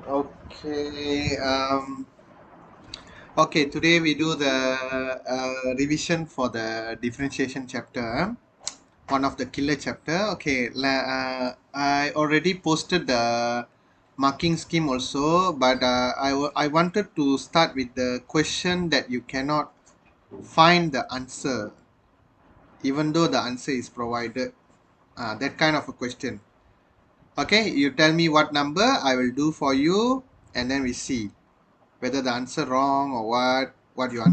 Okay. Okay. Today we do the revision for the differentiation chapter. One of the killer chapter. Okay. I already posted the marking scheme also, but I wanted to start with the question that you cannot find the answer, even though the answer is provided. That kind of a question. Okay. You tell me what number I will do for you, and then we see whether the answer wrong or what you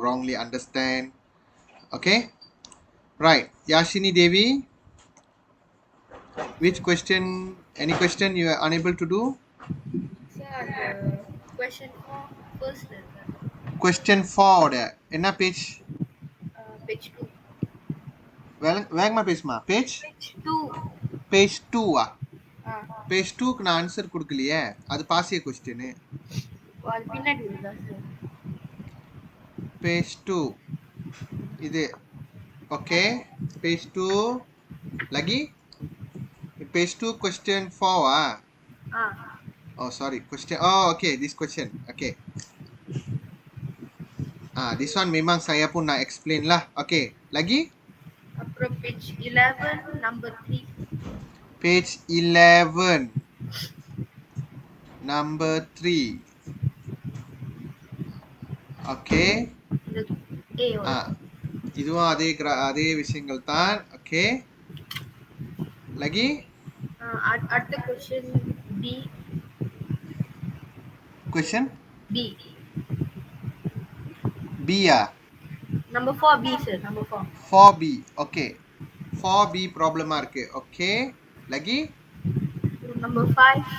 wrongly understand. Okay, right. Yashini Devi, which question, any question you are unable to do? Sir, question for first level, Question 4 என்ன page? page 2. வேகமா பேசுமா page Page 2. page 2 Uh, page 2க்கு நான் answer கொடுக்கலையே, அது பாசிய question. well, பின்னாடி இருக்குதா sir? page 2 இது. Okay, page 2 lagi page 2 question 4 oh sorry, question, oh okay, this question. Okay, this one memang saya pun nak explain lah. Okay, lagi அப்புறம் page 11, number 3. page 11 number 3. Okay, இந்த A ஓட. இதுவும் அதே விஷயங்கள் தான். Okay, lagi அடுத்த question D. question D. B Number 4 B sir, number 4. 4B. Okay, 4B ப்ராப்ளமா இருக்கு. Okay, lagi Number 5.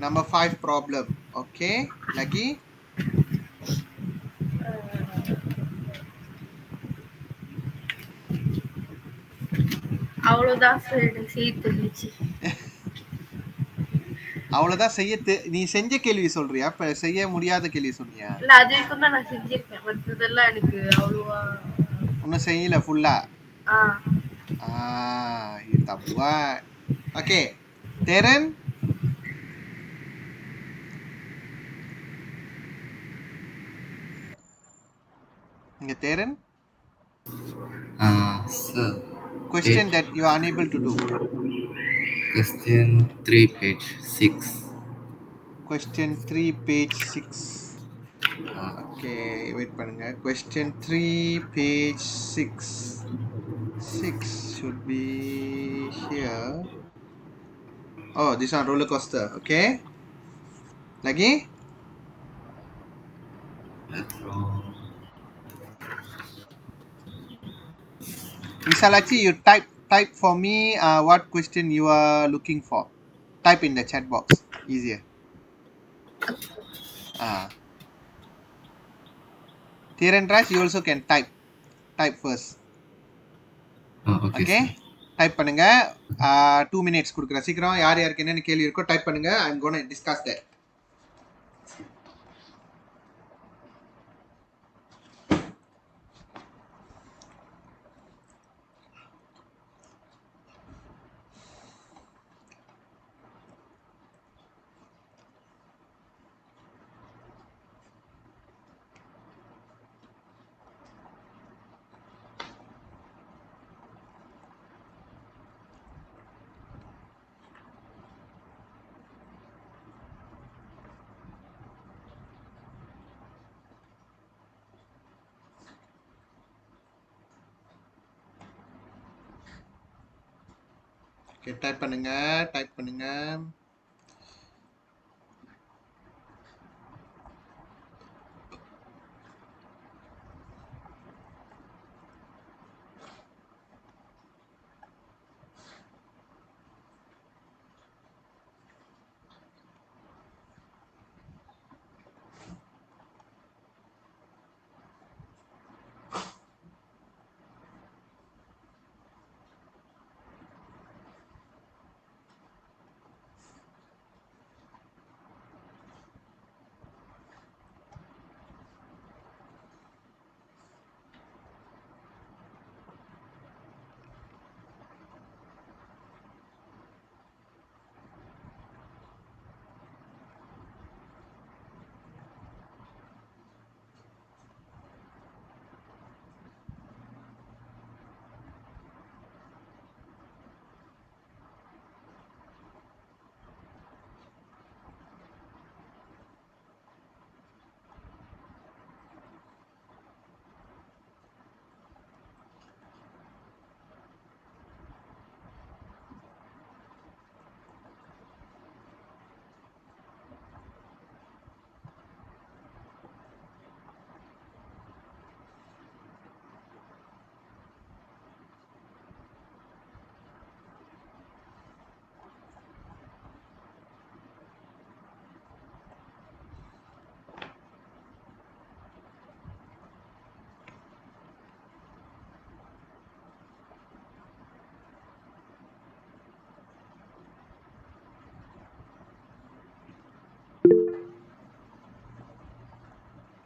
number 5 problem. Okay, lagi அவ்வளோதான் சார் எனக்கு செய்ய தெரிஞ்சிச்சு. அவ்வளவுதான் நீ செஞ்ச கேள்வி சொல்றியா, இப்ப செய்ய முடியாத கேள்வி சொன்னியா? இல்ல அது வரைக்கும் தான் நான் செஞ்சிருக்கேன், மற்றதெல்லாம் எனக்கு அவ்வளோவா. இன்னும் செய்யல ஃபுல்லா. ஆ You tak buat. Okay, Darren, இங்க Darren, Sir, question that you are unable to do. question 3, page 6. Question 3 page 6. Okay, wait பண்ணுங்க. Question 3 page 6. 6 should be here. Oh, this one roller coaster. Okay, lagi Visalachi, you type for me what question you are looking for. Type in the chat box, easier. Thiran Raj, you also can type first. Okay, Okay, sir. type பண்ணுங்க. 2 minutes கொடுக்குறேன். சீக்கிரம் யார் யாருக்கு என்னென்ன கேள்வி இருக்கோ type பண்ணுங்க. I'm going to discuss that. Okay, type பண்ணுங்க.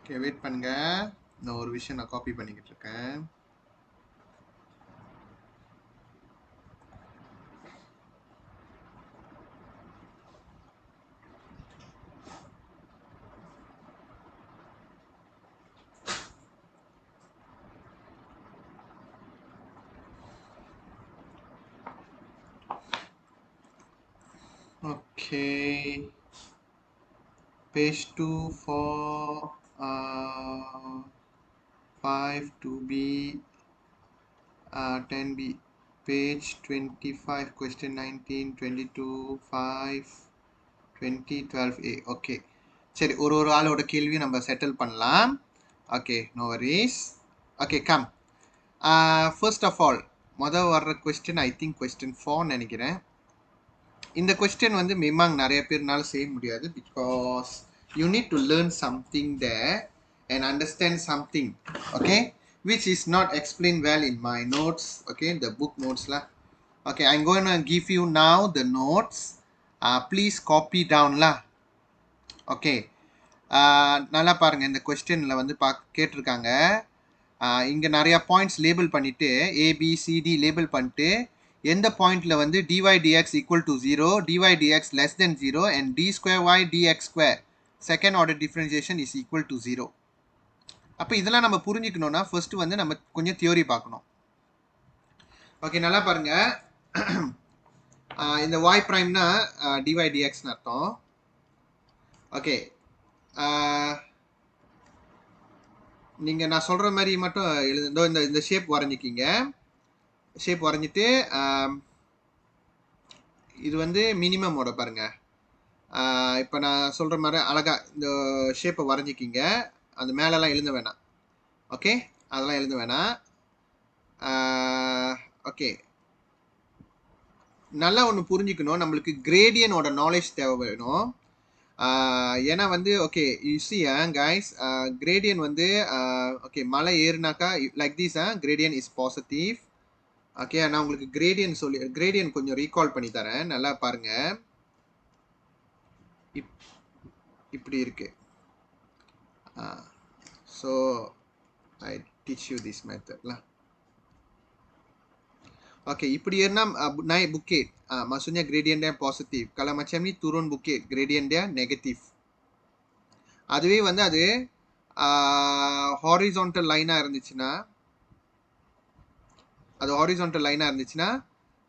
ஓகே வெயிட் பண்ணுங்க, நான் ஒரு விஷயம் நான் காப்பி பண்ணிக்கிட்டு இருக்கேன். Okay page 2 for 5 2b 10b page 25 question 19 22 5 20 12a. Okay சரி, ஒரு ஆளோட கேள்வி நம்ம செட்டில் பண்ணலாம். Okay no worries. Okay come. First of all மொதல் வர்ற கொஸ்டின் ஐ திங்க் கொஸ்டின் 4 நினைக்கிறேன். இந்த கொஸ்டின் வந்து மிமாங் நிறைய பேர்னால செய்ய முடியாது, because you need to learn something there and understand something, okay, which is not explained well in my notes, okay, the book notes lah. Okay, I'm going to give you now the notes. Please copy down lah. Okay, நல்லா பாருங்க, இந்த கொஸ்டினில் வந்து கேட்டிருக்காங்க. இங்கே நிறையா points label பண்ணிவிட்டு A B C D label பண்ணிட்டு எந்த பாயிண்டில் வந்து d y d x equal to 0, d y d x less than 0 and d square y dx square second order differentiation is equal to 0. அப்போ இதெல்லாம் நம்ம புரிஞ்சுக்கணும்னா ஃபர்ஸ்ட் வந்து நம்ம கொஞ்சம் தியோரி பார்க்கணும். ஓகே நல்லா பாருங்க, இந்த ஒய் ப்ரைம்னா டிஒய் டிஎக்ஸ்னு அர்த்தம். ஓகே நீங்கள் நான் சொல்கிற மாதிரி மட்டும் எழுதுந்தோ இந்த ஷேப் வரைஞ்சிக்கிங்க. ஷேப் வரைஞ்சிட்டு இது வந்து மினிமமோட பாருங்கள். இப்போ நான் சொல்கிற மாதிரி அழகாக இந்த ஷேப்பை வரைஞ்சிக்கிங்க. அந்த மேலெல்லாம் எழுத வேணாம். ஓகே அதெல்லாம் எழுத வேணாம். ஓகே நல்லா ஒன்று புரிஞ்சுக்கணும், நம்மளுக்கு கிரேடியனோட நாலேஜ் தேவை வேணும். ஏன்னா வந்து okay you see guys, gradient வந்து ஓகே மலை ஏறுனாக்கா like this gradient is positive. Okay நான் உங்களுக்கு கிரேடியன் கொஞ்சம் ரீகால் பண்ணி தரேன், நல்லா பாருங்க. இப்படி இருக்கு. So I teach you this மெத்தட்லாம். Oke, இப்படி ஏறினா naik bukit. Maksudnya gradient dia positif. Kalau macam ni turun bukit, gradient dia negatif. அதுவே வந்து அது ஹாரிசான்டல் லைனாக இருந்துச்சுன்னா,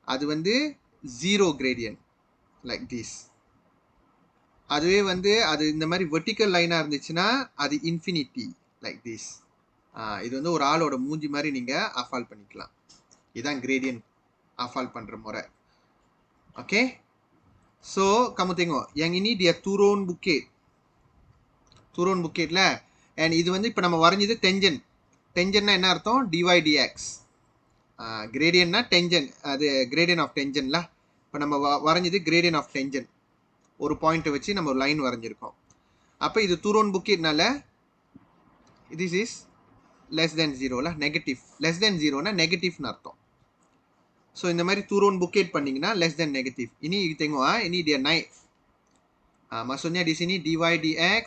அது வந்து ஜீரோ கிரேடியன்ட் லைக் திஸ். அதுவே வந்து அது இந்த மாதிரி வெர்டிக்கல் லைனாக இருந்துச்சுன்னா அது இன்ஃபினிட்டி லைக் திஸ். இது வந்து ஒரு ஆளோட மூஞ்சி மாதிரி நீங்கள் அஃபால் பண்ணிக்கலாம். இதுதான் gradient hafal பண்ணுற முறை. Okay so kamu tengok yang ini dia turun bukitல, அண்ட் இது வந்து இப்போ நம்ம வரைஞ்சது டென்ஜன்னா என்ன அர்த்தம், டிஒய் டிஎக்ஸ். கிரேடியன்னா டென்ஜன், அது கிரேடியன் ஆஃப் டென்ஜன்ல. இப்போ நம்ம வரைஞ்சது கிரேடியன் ஆஃப் டென்ஜன், ஒரு பாயிண்ட்டை வச்சு நம்ம ஒரு லைன் வரைஞ்சிருக்கோம். அப்போ இது turun bukitனால திஸ் இஸ் லெஸ் தென் ஜீரோல, நெகட்டிவ். லெஸ் தென் ஜீரோனா நெகட்டிவ்னு அர்த்தம். ஸோ இந்த மாதிரி turun bukit பண்ணிங்கன்னா less than negative. Ini tengok ini dia naik. Maksudnya di sini dy dx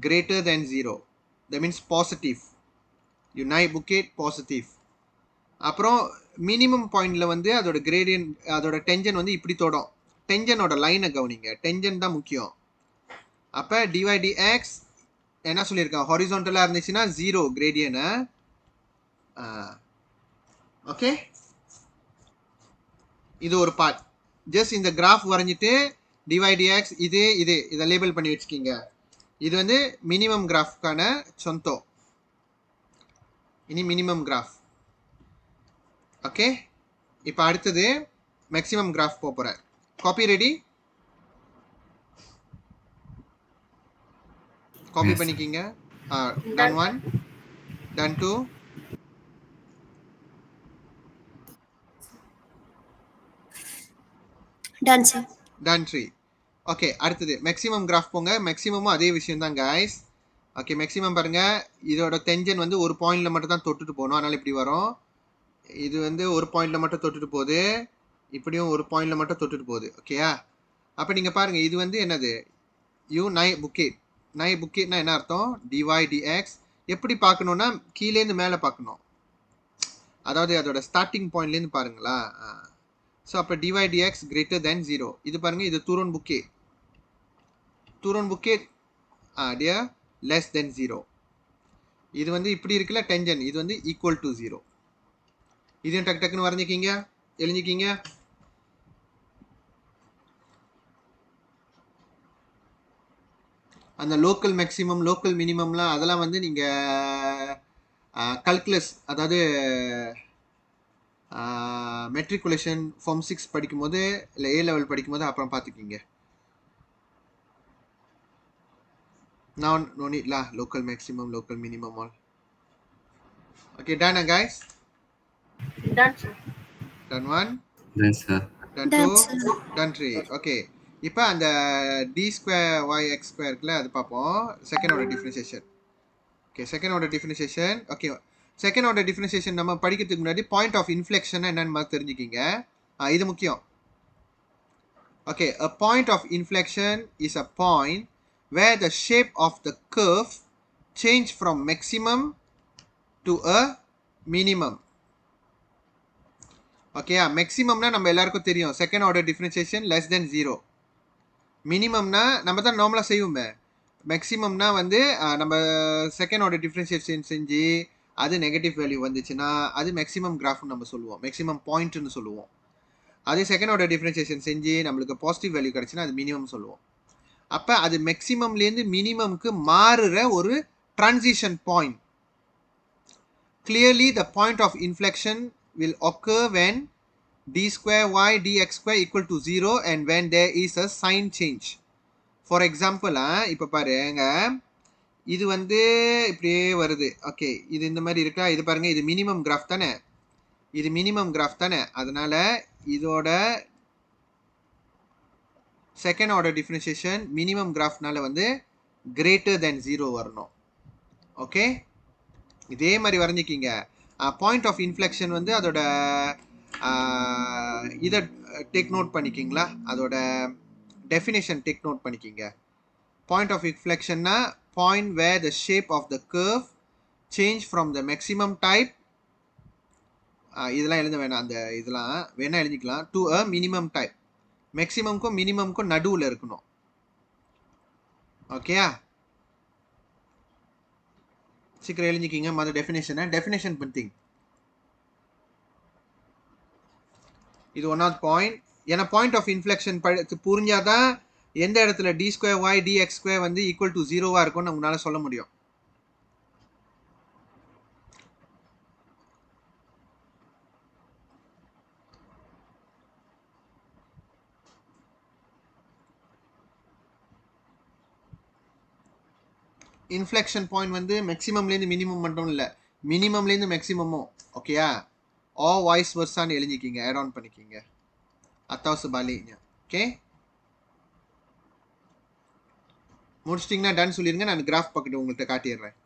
greater than 0. That means positive. You naik bukit positive. அப்புறம் minimum பாயிண்ட்ல வந்து அதோட கிரேடியன்ட், அதோட டென்ஜன் வந்து இப்படி தொடும். டென்ஜனோட லைனை கவனிங்க, டென்ஜன் தான் முக்கியம். அப்போ dy dx என்ன சொல்லியிருக்கான், ஹாரிசான்டலாக இருந்துச்சுன்னா 0 கிரேடியனை. ஓகே இது ஒரு பார்ட். ஜஸ்ட் இந்த கிராஃப் வரைஞ்சிட்டு டிஒய் டிஎக்ஸ் இதை லேபிள் பண்ணி வச்சுக்கிங்க. இது வந்து மினிமம் கிராஃப்கான சொந்தம். இனி மினிமம் கிராஃப். ஓகே இப்போ அடுத்தது மேக்ஸிமம் கிராஃப் போகிறேன். Copy ready? காப்பி பண்ணிக்கிங்க. Done 1, done 2, done 3. ஓகே அடுத்தது மேக்ஸிமம் கிராஃப் போங்க. மேக்ஸிமமும் அதே விஷயம் தான் கைஸ். ஓகே மேக்ஸிமம் பாருங்க, இதோட டென்ஜன் வந்து ஒரு பாயிண்ட்ல மட்டும் தான் தொட்டுட்டு போகணும், அதனால இப்படி வரும். இது வந்து ஒரு பாயிண்ட்ல மட்டும் தொட்டுட்டு போகுது, இப்படியும் ஒரு பாயிண்ட்ல மட்டும் தொட்டுட்டு போகுது. ஓகேயா? அப்போ நீங்க பாருங்க, இது வந்து என்னது, யூ நை புக்கெட் நை புக்கேட்னா என்ன அர்த்தம்? dy dx எப்படி பார்க்கணும்னா கீழேருந்து மேலே பார்க்கணும். அதாவது அதோட ஸ்டார்டிங் பாயிண்ட்லேருந்து பாருங்களா. ஸோ அப்போ dy dx greater than 0. இது பாருங்க, இது தூரன் புக்கே. தூரன் புக்கே டியர் லெஸ் தென் 0. இது வந்து இப்படி இருக்குல்ல டென்ஜன், இது வந்து ஈக்குவல் டு 0. இதையும் டக்கு டக்குன்னு வரைஞ்சிக்கிங்க, எழுதிக்கிங்க. அந்த லோக்கல் மேக்ஸிமம் லோக்கல் மினிமம்லாம் அதெல்லாம் வந்து நீங்கள் கல்குலஸ், அதாவது மெட்ரிகுலேஷன் ஃபார்ம் 6 படிக்கும்போது இல்லை ஏ லெவல் படிக்கும்போது அப்புறம் பார்த்துக்கிங்க. நான் நோ நீட் லா local maximum local minimum all. Okay, done guys. Done, sir. Done one, Done, sir. done Done, two, sir. done three. Okay, இப்போ அந்த d square y x square இருக்குல்ல அது பார்ப்போம். Second order differentiation. Okay, second order differentiation. Okay, second order differentiation நம்ம படிக்கிறதுக்கு முன்னாடி point of inflection என்னன்னு தெரிஞ்சுக்கிங்க. இது முக்கியம். Okay, a point of inflection is a point where the shape of the curve change from maximum to a minimum. Okay, maximumனா நம்ம எல்லாருக்கும் தெரியும், second order differentiation less than 0. மினிமம்னா நம்ம தான் நார்மலாக செய்வோமே. மேக்ஸிமம்னா வந்து நம்ம செகண்ட் ஆர்டர் டிஃபரன்ஷியேஷன் செஞ்சு அது நெகட்டிவ் வேல்யூ வந்துச்சுன்னா அது மேக்ஸிமம் கிராஃப்னு நம்ம சொல்லுவோம், மேக்ஸிமம் பாயிண்ட்னு சொல்லுவோம். அதே செகண்ட் ஆர்டர் டிஃபரன்ஷியேஷன் செஞ்சு நம்மளுக்கு பாசிட்டிவ் வேல்யூ கிடச்சுன்னா அது மினிமம் சொல்லுவோம். அப்போ அது மேக்ஸிமம்லேருந்து மினிமம்க்கு மாறுற ஒரு transition point. Clearly, the point of inflection will occur when d square y dx square equal to 0 and when there is a sign change. For example, இப்போ பாருங்க, இது வந்து இப்படியே வருது. ஓகே, இது இந்த மாதிரி இருக்கா, இது பாருங்க, இது மினிமம் கிராஃப் தானே, இது மினிமம் கிராஃப் தானே. அதனால இதோட செகண்ட் ஆர்டர் டிஃபரன்ஷியேஷன் மினிமம் கிராஃப்னால வந்து கிரேட்டர் தென் 0 வரணும். ஓகே, இதே மாதிரி வரைஞ்சிக்கிங்க. பாயிண்ட் ஆஃப் இன்ஃப்ளெக்ஷன் வந்து அதோட இதை டேக் நோட் பண்ணிக்கிங்களா, அதோட டெஃபினேஷன் டேக் நோட் பண்ணிக்கிங்க. பாயிண்ட் ஆஃப் இன்ஃப்ளெக்ஷன்னா point where the shape of the curve change from the maximum type, இதெல்லாம் எழுத வேணாம், அந்த இதெல்லாம் வேணால் எழுதிக்கலாம், டு அ மினிமம் டைப். மேக்ஸிமம்க்கும் மினிமம்க்கும் நடுவில் இருக்கணும். ஓகேயா, சீக்கிரம் எழுதிக்கிங்க. மற்ற டெஃபினேஷன் பண்ணிங்க. இது ஒன்றாவது பாயிண்ட். ஏன்னா பாயிண்ட் ஆஃப் இன்ஃப்ளெக்ஷன் புரிஞ்சாதான் எந்த இடத்துல d square y dx square வந்து ஈக்குவல் டு 0 இருக்கும்னு உங்களால் சொல்ல முடியும். இன்ஃப்ளெக்ஷன் பாயிண்ட் வந்து மேக்ஸிமம்லேருந்து மினிமம் மட்டும் இல்லை, மினிமம்லேருந்து மேக்ஸிமமும். ஓகேயா, வாய்ஸ் வர்ஸான்னு எழுதிக்கிங்க, ஆட் ஆன் பண்ணிக்கிங்க. அத்தாவசு பாலிங்க. ஓகே, முடிச்சிட்டிங்கன்னா டன் சொல்லிடுங்க. நான் கிராஃப் பக்கெட் உங்கள்கிட்ட காட்டிடுறேன்.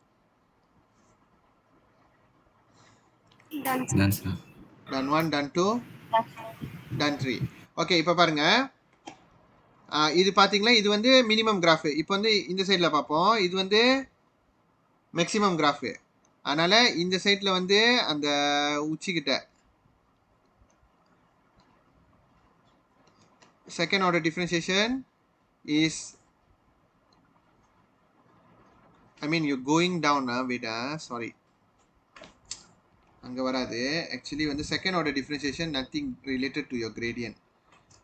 Done, Done, sir. Done 1, done 2, done 3. Okay, இப்போ பாருங்க, இது பார்த்தீங்களா, இது வந்து மினிமம் கிராஃபு. இப்போ வந்து இந்த சைடில் பார்ப்போம், இது வந்து மேக்ஸிமம் கிராஃபு. அதனால் இந்த சைடில் வந்து அந்த உச்சிக்கிட்ட second order differentiation is, I mean you going down விட, சாரி அங்கே வராது. ஆக்சுவலி வந்து second order differentiation nothing related to your gradient.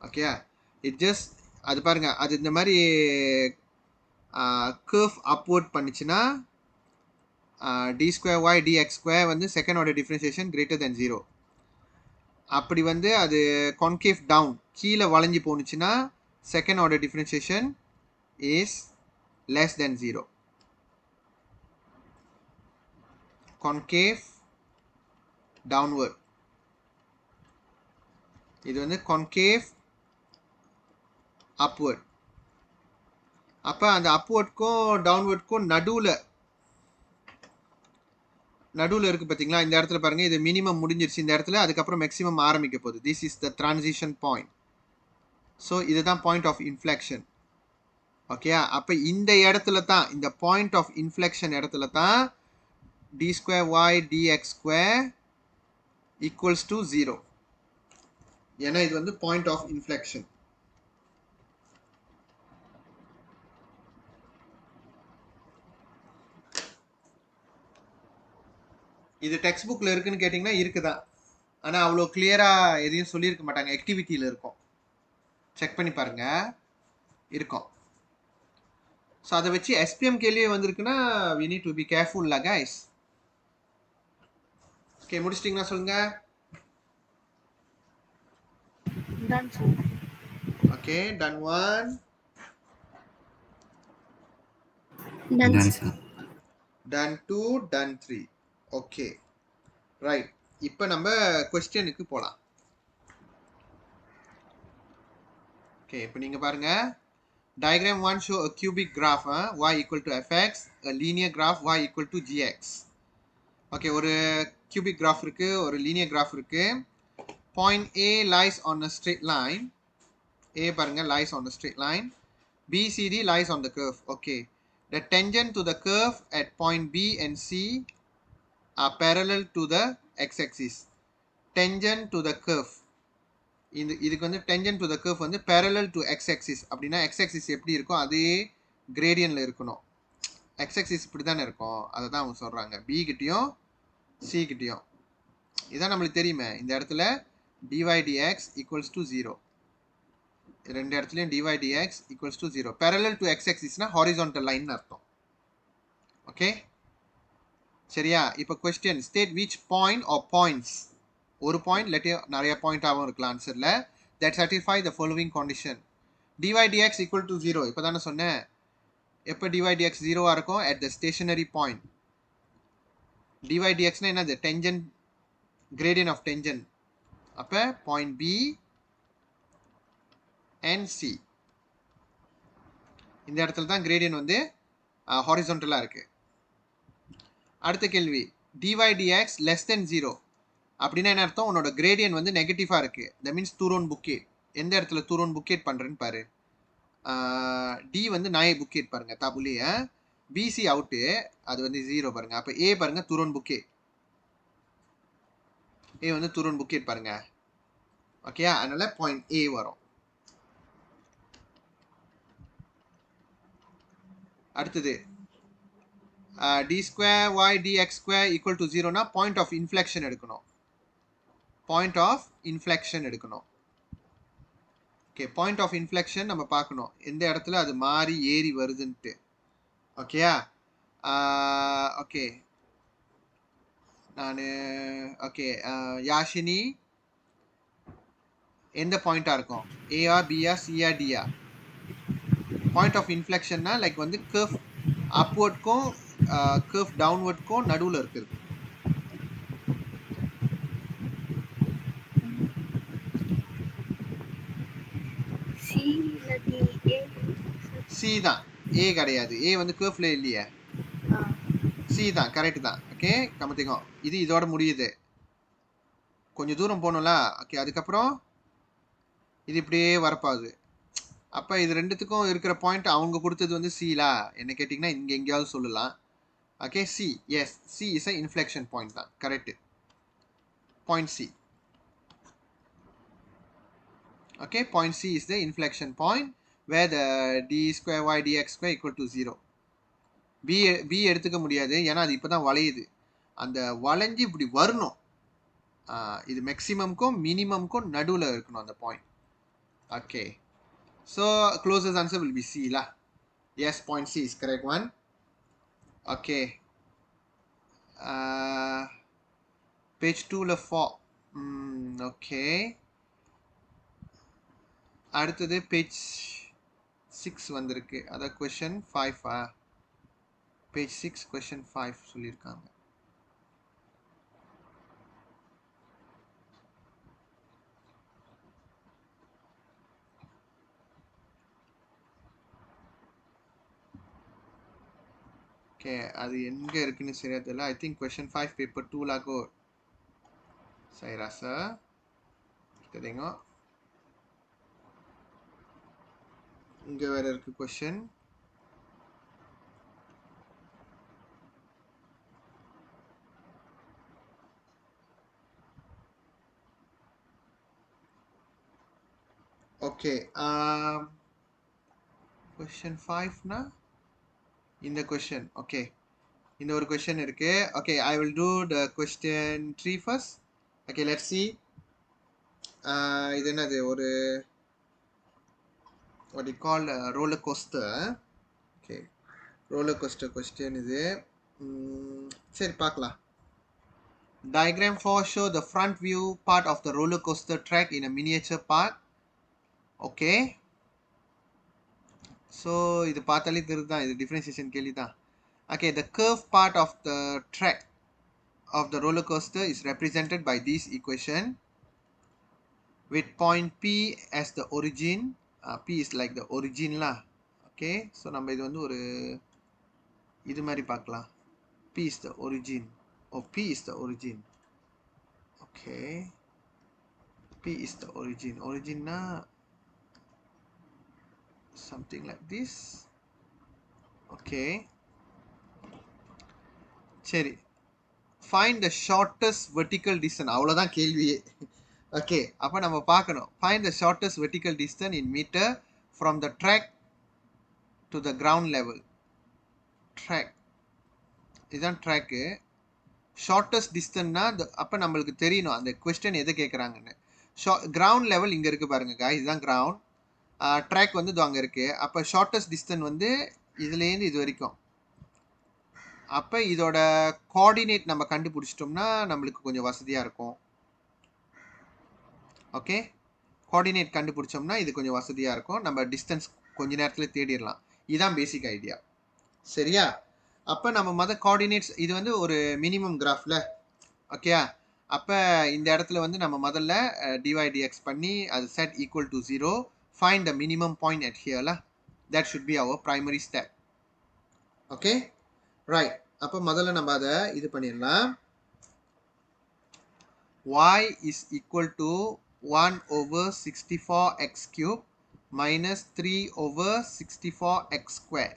Okay, it just அது பாருங்க, அது இந்த மாதிரி கர்வ் அப்வர்ட் பண்ணிச்சுன்னா d square y dx square வந்து second order differentiation greater than 0. அப்படி வந்து அது கான்கேவ் டவுன் கீழே வளைஞ்சி போணுச்சுன்னா second order differentiation is less than 0. Concave downward, இது வந்து கான்கேவ் அப்வர்ட். அப்போ அந்த அப்வர்ட்க்கும் டவுன்வர்ட்க்கும் நடுவில் இருக்குது பார்த்தீங்களா, இந்த இடத்துல பாருங்கள், இது மினிமம் முடிஞ்சிருச்சு இந்த இடத்துல, அதுக்கப்புறம் மேக்ஸிமம் ஆரம்பிக்க போகுது. This is the transition point. So இதுதான் பாயிண்ட் ஆஃப் இன்ஃப்ளெக்ஷன். ஓகே, அப்போ இந்த இடத்துல தான், இந்த பாயிண்ட் ஆஃப் இன்ஃப்ளெக்ஷன் இடத்துல தான் d square y dx square equals to 0. ஏன்னா இது வந்து பாயிண்ட் ஆஃப் இன்ஃப்ளெக்ஷன். இது டெக்ஸ்ட் புக்கில் இருக்குன்னு கேட்டிங்கன்னா இருக்குதான். ஆனால் அவ்வளோ கிளியராக எதையும் சொல்லியிருக்க மாட்டாங்க. ஆக்டிவிட்டியில் இருக்கும், செக் பண்ணி பாருங்க, இருக்கும். ஸோ அதை வச்சு எஸ்பிஎம் கேள்வியே வந்திருக்குன்னா we need to be careful lah guys. Okay, முடிச்சிட்டிங்கன்னா சொல்லுங்க. Done, sir. Okay, done 1, Done, Done, sir. sir. Done 2, done 3. Okay, right. இப்போ நம்ம கொஸ்டினுக்கு போகலாம். ஓகே, இப்போ நீங்கள் பாருங்க, diagram 1 show a cubic graph y equal to fx, a linear graph y equal to gx. Okay, ஒரு cubic graph இருக்கு, ஒரு linear graph இருக்கு. Point A lies on a straight line. A பாருங்க lies on a straight line. BCD lies on the curve. Okay. The tangent to the curve at point B and C are parallel to the x-axis. Tangent to the curve. இதுக்கு வந்து tangent to the curve வந்து parallel to x-axis. அப்படின்னா x-axis எப்படி இருக்கும், அதே கிரேடியன்ல இருக்கணும். x-axis இப்படி தானே இருக்கும், அதை தான் அவங்க சொல்றாங்க. B கிட்டையும் C கிட்டையும் இதான் நம்மளுக்கு தெரியுமே. இந்த இடத்துல dy dx equals to 0. ரெண்டு இடத்துலையும் dy dx equals to 0. parallel to x-axisனா horizontal line அர்த்தம். ஓகே, சரியா? இப்போ கொஸ்டின், state which point are points, ஒரு பாயிண்ட் இல்லாட்டி நிறைய பாயிண்டாகவும் இருக்கலாம் ஆன்சரில், that satisfy the following condition. dy dx equal to 0 இப்போ தானே சொன்னேன். எப்போ dy dx 0-ஆக இருக்கும், at the stationary point. dy dxனா என்னது, டென்ஜென்ட், gradient of tangent. அப்போ பாயிண்ட் B and C, இந்த இடத்துல தான் கிரேடியன்ட் வந்து ஹாரிசான்டலாக இருக்கு. அடுத்த கேள்வி, dy dx less than 0 அப்படின்னா என்ன அர்த்தம், உன்னோட கிரேடியன்ட் வந்து நெகட்டிவாக இருக்கு. தட் மீன்ஸ் தூரோன் புக்கேட். எந்த இடத்துல தூரோன் புக்கேட் பண்ணுறேன்னு பாரு. டி வந்து நாயை புக்கேட் பாருங்க தாபுலியே, பிசி அவுட்டு, அது வந்து 0 பாருங்க. அப்போ ஏ பாருங்க தூரோன் புக்கே, ஏ வந்து தூரோன் புக்கேட் பாருங்க. ஓகே, அதனால பாயிண்ட் ஏ வரும். அடுத்தது d square y dx square equal to 0னா பாயிண்ட் ஆஃப் இன்ஃப்ளெக்ஷன் எடுக்கணும். பாயிண்ட் ஆஃப் இன்ஃப்ளெக்ஷன் எடுக்கணும். ஓகே, பாயிண்ட் ஆஃப் இன்ஃப்ளெக்ஷன் நம்ம பார்க்கணும், எந்த இடத்துல அது மாறி ஏறி வருதுன்ட்டு. ஓகேயா? ஓகே, நான் ஓகே, யாஷினி எந்த பாயிண்டாக இருக்கும், ஏஆ பிஆ சிஆ டிஆ? பாயிண்ட் ஆஃப் இன்ஃப்ளெக்ஷன்னா லைக் வந்து கர்வ் அப்வர்ட்க்கும் கர்வ் டவுன்வர்ட்க்கும் நடுவில் இருக்குது. C இல்லாட்டி A. சி தான், ஏ கிடையாது. ஏ வந்து கர்வ்ல இல்லையே, சி தான், கரெக்ட் தான். ஓகே, கமத்திக்கும். இது இதோட முடியுது, கொஞ்சம் தூரம் போகணும்ல. ஓகே, அதுக்கப்புறம் இது இப்படியே வரப்பாகுது. அப்போ இது ரெண்டுத்துக்கும் இருக்கிற பாயிண்ட் அவங்க கொடுத்தது வந்து சிலா என்ன கேட்டிங்கன்னா இங்கே எங்கேயாவது சொல்லலாம். Okay, C, yes, C is a inflection point தான், correct. Point C. Okay, point C is the inflection point where the d square y dx square equal to 0. B எடுத்துக்க முடியாது, ஏன்னா அது இப்போ தான் வளையுது. அந்த வளைஞ்சு இப்படி வரணும், இது மேக்ஸிமம்க்கும் மினிமம்க்கும் நடுவில் இருக்கணும் அந்த பாயிண்ட். Okay, so closest answer will be C லா. Yes, point C is correct one. Okay, page 2ல 4. ஓகே, அடுத்தது பேஜ் 6 வந்திருக்கு, அதான் கொஷன் 5. பேஜ் 6 கொஷன் 5 சொல்லியிருக்காங்க. ஓகே, அது எங்கே இருக்குன்னு சரியா தெரியல. I think question 5 paper 2 saya rasa kita tengok இங்கே வேற இருக்கு question. Okay. Question 5 na? In the question. Okay. In our question okay. Okay, I will do the question 3 first. Okay, let's see. இது என்னது ஒரு what you call a roller coaster. Okay. Roller coaster question இது. சரி பார்க்கலாம். Diagram 4 show the front view part of the roller coaster track in a miniature part. Okay. So இது பார்த்தாலே தெரியுதுதான் இது differentiation கேள்வி தான். Okay, the curved part of the track of the roller coaster is represented by this equation with point P as the origin. P is like the origin lah. Okay, so நம்ம இது வந்து ஒரு இது மாதிரி பார்க்கலாம். P is the origin. Oh, P is the origin. Okay, P is the origin. Origin na something like this. Okay, சரி. Find the shortest vertical distance. அவ்வளோதான் கேள்வியே. Okay, அப்போ நம்ம பார்க்கணும். Find the shortest vertical distance in meter from the track to the ground level. Track. இதுதான் track. Shortest டிஸ்டன்ஸ்னா அப்போ நம்மளுக்கு தெரியணும் அந்த கொஸ்டின் எதை கேட்குறாங்கன்னு. கிரவுண்ட் லெவல் இங்கே இருக்குது பாருங்க, இதுதான் கிரவுண்ட். ட்ராக் வந்து இது அங்கே இருக்குது. அப்போ ஷார்ட்டஸ்ட் டிஸ்டன்ஸ் வந்து இதுலேருந்து இது வரைக்கும். அப்போ இதோட கோஆர்டினேட் நம்ம கண்டுபிடிச்சிட்டோம்னா நம்மளுக்கு கொஞ்சம் வசதியாக இருக்கும். ஓகே, கோஆர்டினேட் கண்டுபிடிச்சோம்னா இது கொஞ்சம் வசதியாக இருக்கும். நம்ம டிஸ்டன்ஸ் கொஞ்ச நேரத்தில் தேடிடலாம். இதுதான் பேசிக் ஐடியா. சரியா? அப்போ நம்ம கோஆர்டினேட்ஸ் இது வந்து ஒரு மினிமம் கிராஃபில். ஓகேயா? அப்போ இந்த இடத்துல வந்து நம்ம முதல்ல dydx பண்ணி அது set equal to 0. Find the minimum point at here lah. That should be our primary step. Okay, right. அப்போ முதல்ல நம்ம அதை இது பண்ணிடலாம். Y is equal to 1 over 64x cube minus 3 over 64x square.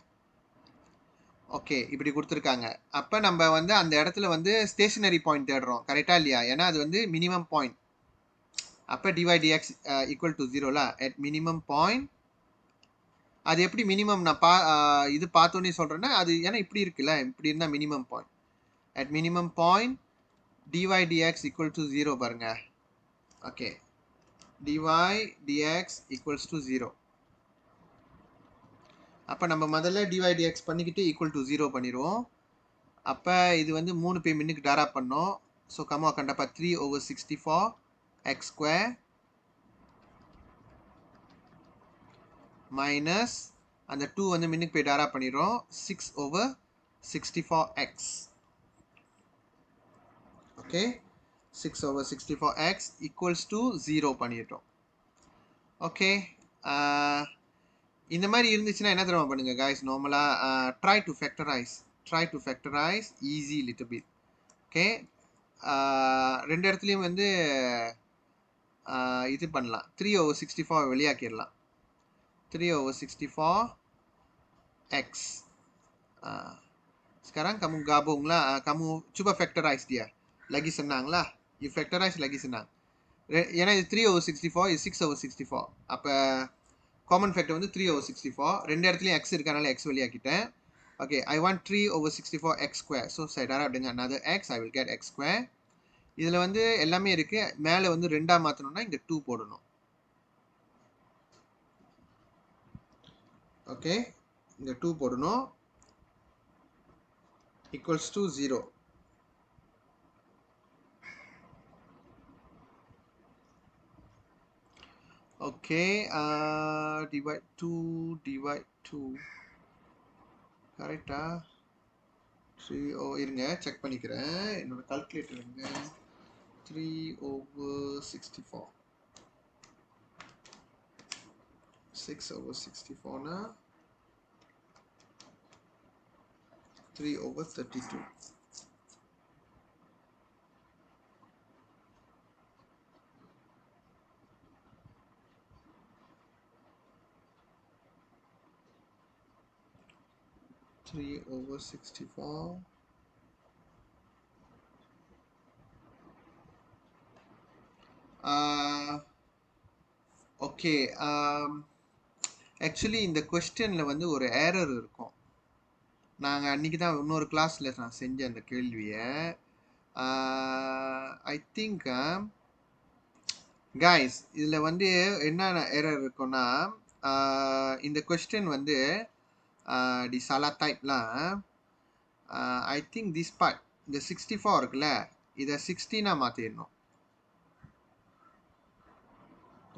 Okay, இப்படி கொடுத்துருக்காங்க. அப்போ நம்ம வந்து அந்த இடத்துல வந்து ஸ்டேஷனரி பாயிண்ட் தேடுறோம், கரெக்டா இல்லையா? ஏன்னா அது வந்து மினிமம் பாயிண்ட். அப்போ dydx ஈக்குவல் டு 0ல அட் மினிமம் பாயிண்ட். அது எப்படி மினிமம் நான் இது பார்த்தோன்னே சொல்கிறேன்னா அது ஏன்னா இப்படி இருக்குல்ல, இப்படி இருந்தால் minimum point. At minimum point dydx equal to 0 பாருங்க. Okay, dydx equals to 0. அப்போ நம்ம முதல்ல dydx பண்ணிக்கிட்டு ஈக்குவல் டு 0 பண்ணிடுவோம். அப்போ இது வந்து 3 பே மின்னுக்கு டாரா பண்ணோம். ஸோ கம்மா கண்டப்பா 3 over 64 x square மைனஸ் அந்த 2 வந்து மின்னுக்கு போய் டாரா பண்ணிடுறோம் 6 over 64x. Okay, 6 over 64x equals to 0 பண்ணிட்டோம். ஓகே, இந்த மாதிரி இருந்துச்சுன்னா என்ன தெரியுமா பண்ணுங்க guys, நார்மலாக try to factorise easy little bit. Okay, ரெண்டு இடத்துலையும் வந்து இது பண்ணலாம். 3 over 64 வெளியாக்கிடலாம். 3 over 64x. Sekarang kamu gabung lah, kamu cuba factorize dia. Lagi senang lah, you factorize lagi senang. ஏன்னா இது 3 over 64 is 6 over 64. அப்போ காமன் ஃபேக்டர் வந்து 3 over 64. ரெண்டு இடத்துலையும் x இருக்கனால x வெளியாக்கிட்டேன். Okay, I want 3 over 64 x square. So சைடாரா அப்படிங்க another x, I will get x square. இதில் வந்து எல்லாமே இருக்குது. மேலே வந்து 2ஆக மாற்றணும்னா இங்கே 2 போடணும். ஓகே, இங்கே 2 போடணும். Equals to 0. ஓகே, divide 2 கரெக்டா? 3 இருங்க செக் பண்ணிக்கிறேன், என்னோட கால்குலேட்டர் இருங்க. 3 over 64 6 over 64னா 3 over 32. Three over 64. Okay. Actually இந்த கொஸ்டின்ல வந்து ஒரு ஏரர் இருக்கும். நாங்க அன்னைக்கு தான் இன்னொரு கிளாஸ்ல நான் செஞ்சேன் அந்த கேள்விய. ஐ திங்க் கைஸ் இதுல வந்து என்ன எரர் இருக்கும்னா, இந்த கொஸ்டின் வந்து தி salah typeலாம் ஐ திங்க் திஸ் பார்ட் இந்த 64 இருக்குல்ல, இதை 16 மாற்றிடணும்.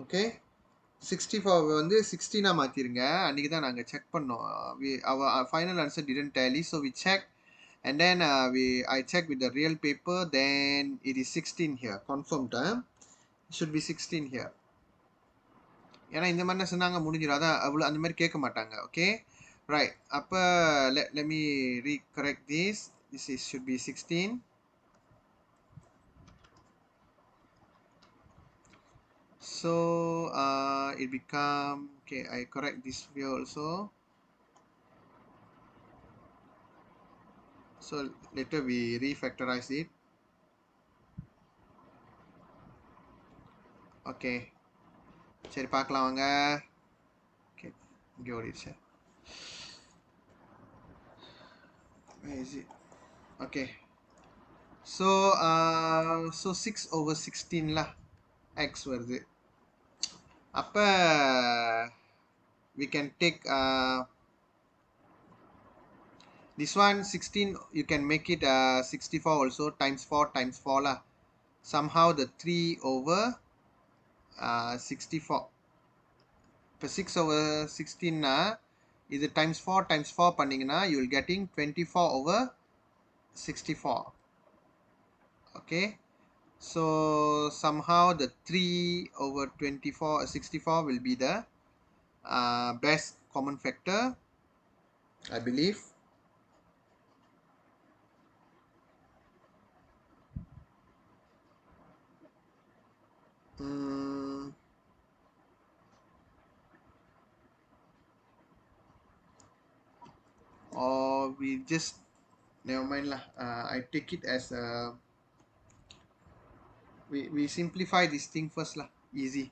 ஓகே, 64 வந்து 16 மாற்றிருங்க. அன்றைக்கி தான் நாங்கள் செக் பண்ணோம். our final answer didn't tally, so we check and then I check with the real paper, then it is 16 here confirmed. It should be 16 here. ஏன்னா இந்த மாதிரி சொன்னாங்க முடிஞ்சிடும், அதான் அவ்வளோ அந்த மாதிரி கேட்க மாட்டாங்க. ஓகே ரைட், அப்போ let me recorrect this is should be 16. So it become, okay, I correct this here also. So later we refactorize it. Okay, சரி பார்க்கலாம் வாங்க. ஓகே, இங்கே ஓடிடுச்சு. Where is it? Okay, so 6/16 lah x வருது. அப்போ we can take this one 16, you can make it 64 also, times 4 times 4 lah. Somehow the 3/64. இப்போ 6/16 இது times 4 times 4 பண்ணிங்கன்னா you will getting 24/64. Okay, so somehow the 3/64 will be the best common factor, I believe. Or we just never mind lah. I take it as we simplify this thing first lah. Easy.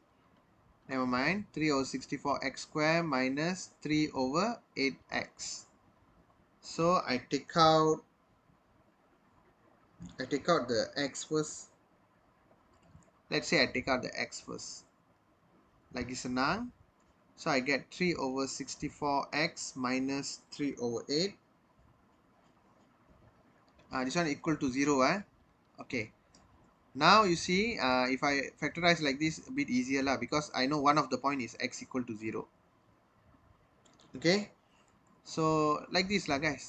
Never mind. 3/64 x square minus 3/8x. So I take out the x first. Let's say I take out the x first. Like this now. So I get 3/64x minus 3/8. This one equal to 0. Okay. Now you see, if I factorize like this, a bit easier lah, because I know one of the point is x equal to 0. Okay, so like this lah guys,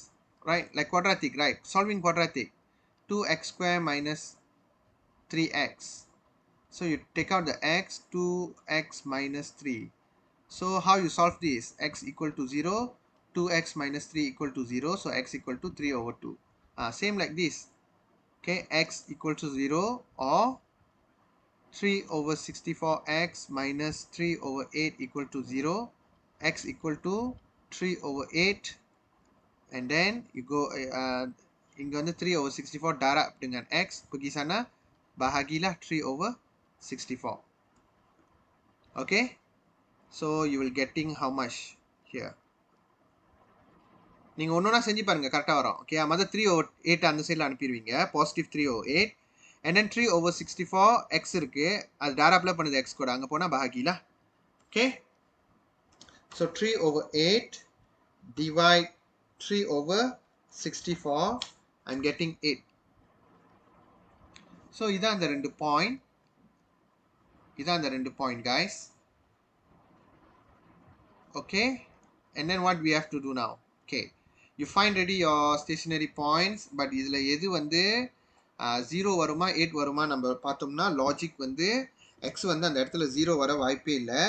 right? Like quadratic, right? Solving quadratic, 2x square minus 3x. So you take out the x, 2x minus 3. So how you solve this? X equal to 0, 2x minus 3 equal to 0, so x equal to 3/2. Same like this. Okay, x equal to 0 or 3/64x minus 3/8 equal to 0, x equal to 3/8, and then you go இங்க வந்து 3/64 darab dengan x, pergi sana bahagilah 3/64. Okay, so you will getting how much here? நீங்கள் ஒன்றா செஞ்சு பாருங்கள், கரெக்டாக வரும். Okay, மொதல் 3/8 அந்த சைடில் அனுப்பிடுவீங்க, பாசிட்டிவ் 3/8. and then 3/64 x இருக்கு, அது டாராப்ல பண்ணுது x கூட, அங்கே போனால் பாகிலா. Okay, so 3/8 divide 3/64, I'm getting 8. so இதான் அந்த ரெண்டு point guys. Okay, and then what we have to do now? Okay, you find ready your stationary points, but இதில் எது வந்து 0 வருமா 8 வருமா நம்ம பார்த்தோம்னா, லாஜிக் வந்து எக்ஸ் வந்து அந்த இடத்துல 0 வர வாய்ப்பே இல்லை.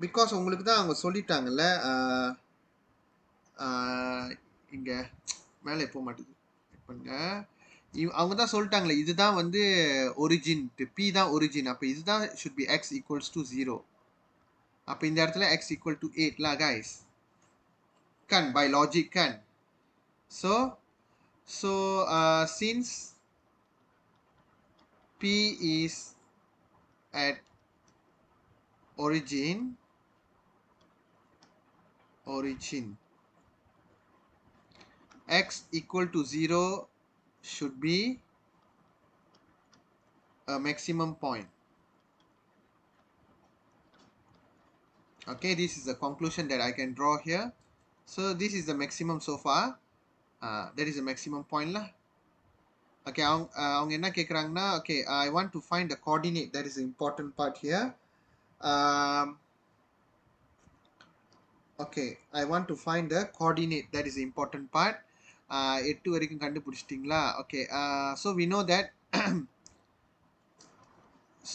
பிகாஸ் உங்களுக்கு தான் அவங்க சொல்லிட்டாங்கல்ல, இங்கே மேலே போக மாட்டேது பண்ணுங்க, அவங்க தான் சொல்லிட்டாங்களே இதுதான் வந்து ஒரிஜின், பி தான் ஒரிஜின், அப்போ இதுதான் should be x equals to 0. அப்போ இந்த இடத்துல x equal to 8 lah guys, kan by logic kan. So since P is at origin x equal to 0 should be a maximum point. Okay, this is the conclusion that I can draw here. So this is the maximum so far. That is the maximum point lah. Okay, அவங்க என்ன கேக்குறாங்கன்னா, okay, I want to find the coordinate. That is the important part here. Okay, I want to find the coordinate. That is the important part. 8 வரைக்கும் கண்டுபிடிச்சிட்டீங்களா? Okay, so we know that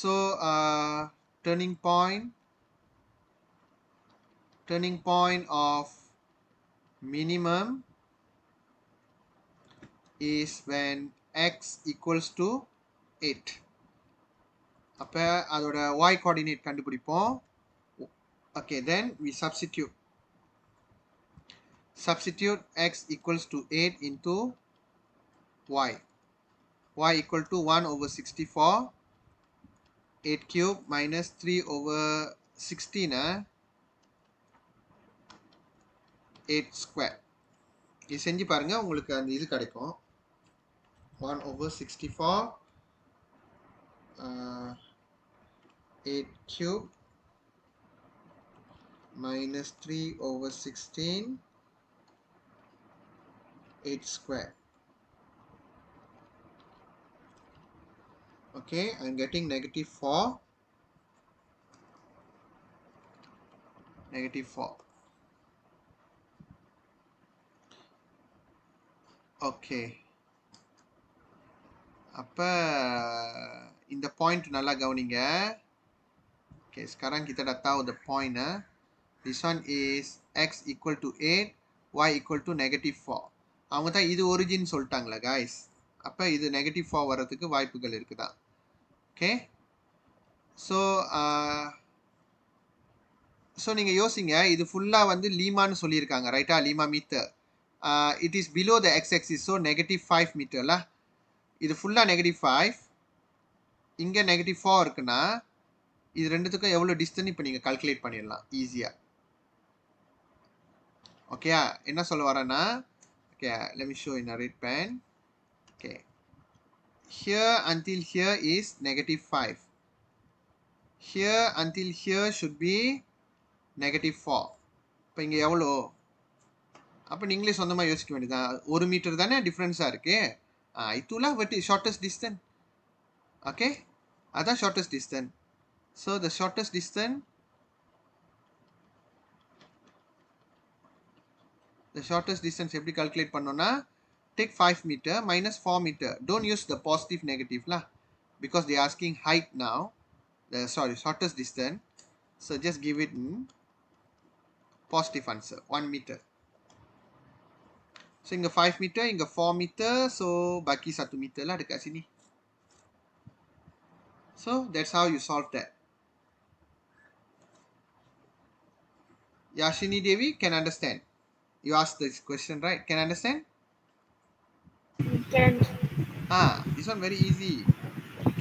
so turning point of minimum is when x equals to 8. அப்ப அதோட y coordinate கண்டுபிடிப்போம். Okay, then we substitute x equals to 8 into y equal to 1 over 64, 8 cube minus 3 over 16, 8 square. இது செஞ்சு பாருங்க, உங்களுக்கு அந்த இது கிடைக்கும். 1 over 64, 8 cube minus 3 over 16, 8 square. Okay, I'm getting -4. Okay. அப்ப இந்த பாயிண்ட் நல்லா கவனிங்க. Okay, sekarang kita dah tahu the point. This one is x equal to 8, y equal to -4. அவங்க தான் இது ஒரிஜின் சொல்லிட்டாங்களா guys. அப்ப இது -4 வரதுக்கு வாய்ப்புகள் இருக்குதா. Okay. So நீங்க யோசிங்க, இது ஃபுல்லா வந்து லீமான்னு சொல்லியிருக்காங்க ரைட்டா, லீமா metre. It is below the x-axis, so -5 meter lah. இது ஃபுல்லா -5, இங்க -4 இருக்குன்னா இது ரெண்டுத்துக்கும் எவ்வளவு டிஸ்டன்ஸ் இப்போ நீங்க கால்குலேட் பண்ணிடலாம் ஈஸியா. ஓகேயா, என்ன சொல்ல வரேன்னா, okay, let me show in a red pen. Okay, here until here is -5, here until here should be -4. இப்போ இங்க எவ்வளோ, அப்போ நீங்களே சொந்தமா யோசிக்க வேண்டியதான். 1 மீட்டர் தானே டிஃபரன்ஸா இருக்கு. இதுல ஷார்ட்டஸ்ட் டிஸ்டன்ஸ். ஓகே, அதான் shortest distance. So the shortest distance எப்படி calculate பண்ணோம்னா, take 5 meter minus 4 meter. Don't use the positive negative lah, because they are asking height now. Shortest distance. So just give it positive answer, 1 meter. So inga 5 meter, inga 4 meter, so baki 1 meter lah dekat sini. So that's how you solve that. Yashini Devi can understand. You asked this question, right? Can understand? Can. This one very easy.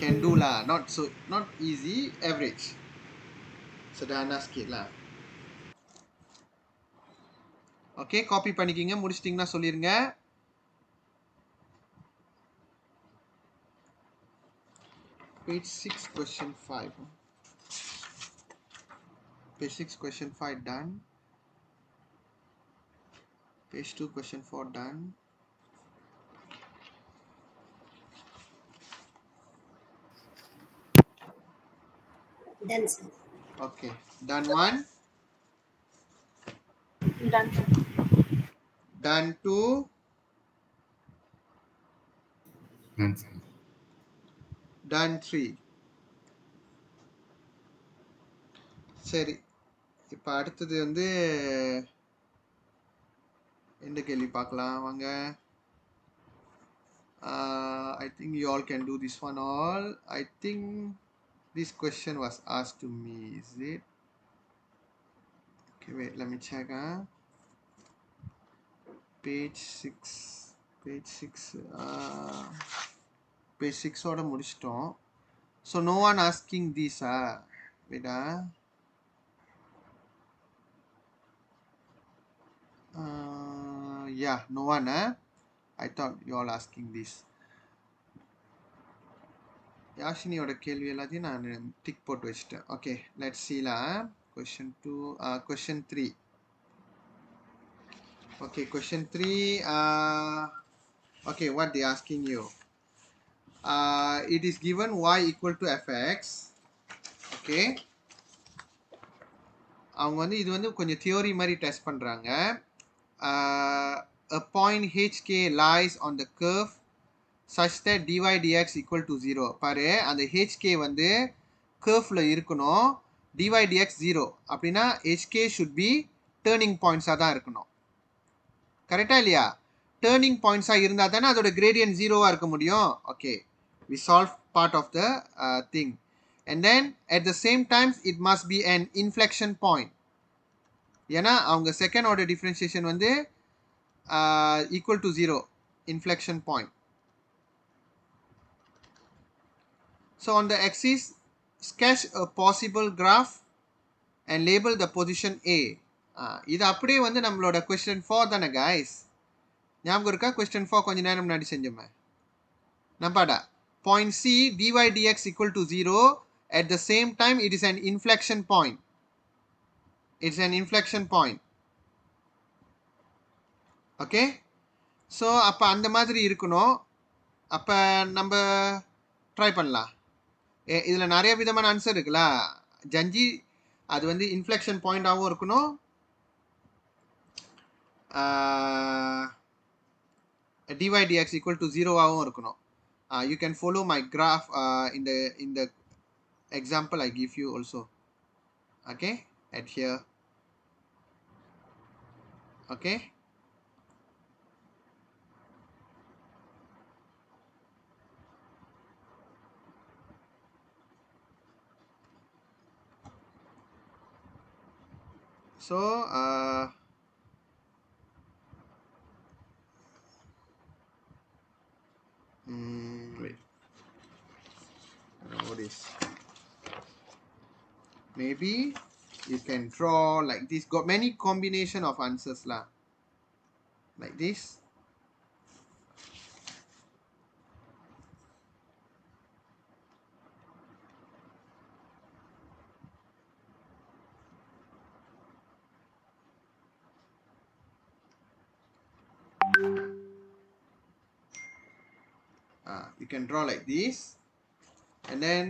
Can do lah. Not easy, average. Sederhana sikit lah. Okay, copy பண்ணிக்கிங்க, முடிச்சிட்டிங்கன்னா சொல்லிருங்க. Page 6 question 5. Page 6 question 5 done. Page 2 question 4 done. Done, sir. Okay, done 1. Done, sir. Done 2. Done, sir. Done 3. சரி, இப்போ அடுத்தது வந்து எந்த கேள்வி பார்க்கலாம் வாங்க. I think you all can do this one all. I think this question was asked to me, is it? Okay, wait, let me check. Page 6. Page 6 ஓட முடிச்சிட்டோம். So no one asking this. Wait. Yeah, no one. I thought you all asking this. யாஷினியோட கேள்வி எல்லாத்தையும் நான் tick போட்டு வச்சிட்டேன். Okay, let's see la. Question 2, question 3. Okay, question 3. Okay, what they asking you? It is given y equal to fx. Okay. அவங்க வந்து இது வந்து கொஞ்சம் தியோரி மாதிரி டெஸ்ட் பண்ணுறாங்க. A point hk lies on the curve such that dy dx equal to 0. பாரு அந்த hk வந்து curveல இருக்கணும், dy dx 0 அப்படின்னா hk should be turning points தான் இருக்கணும். கரெக்டா இல்லையா? டேர்னிங் பாயிண்ட்ஸாக இருந்தால் தானே அதோட கிரேடியன்ட் ஜீரோவாக இருக்க முடியும். Okay, we solve part of the thing. And then at the same times it must be an inflection point. ஏன்னா அவங்க செகண்ட் ஆர்டர் டிஃப்ரென்சியேஷன் வந்து equal to zero, inflection point. So on the axis sketch a possible graph and label the position A. இது அப்படியே வந்து நம்மளோட question 4 தானே guys. ஞாபகம் இருக்கா? கொஸ்டின் 4 கொஞ்ச நேரம் முன்னாடி செஞ்சோமே. நம்பாடா. Point C dy dx equal to 0. At the same time it is an inflection point. It's an inflection point. Okay. So அப்போ அந்த மாதிரி இருக்கணும். அப்போ நம்ம ட்ரை பண்ணலாம். இதில் நிறைய விதமான ஆன்சர் இருக்குல்ல. ஜஞ்சி அது வந்து இன்ஃப்ளெக்ஷன் பாயிண்டாகவும் இருக்கணும், dy dx equal to 0ஆகவும் இருக்கணும். You can follow my graph in the example I give you also. Okay, at here. Okay. So wait. What is? Maybe you can draw like this. Got many combination of answers lah. Like this. You can draw like this, and then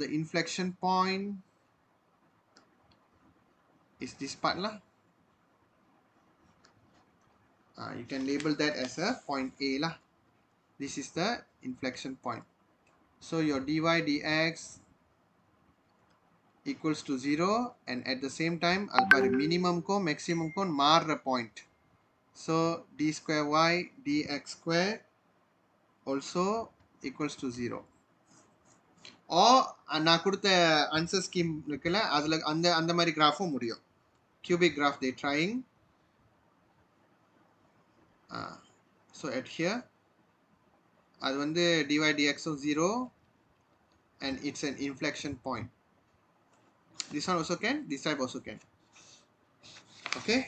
the inflection point is this part lah. You can label that as a point A lah. This is the inflection point. So your dy dx equals to 0, and at the same time alpha minimum ko maximum ko marra point. So d square y dx square also equals to 0. Or நான் கொடுத்த answer scheme இருக்குல்ல, அதில் அந்த மாதிரி கிராஃபும் முடியும். Cubic graph they trying. So at here அது வந்து dy dx 0 and it's an inflection point. This one also can, this type also can. Okay.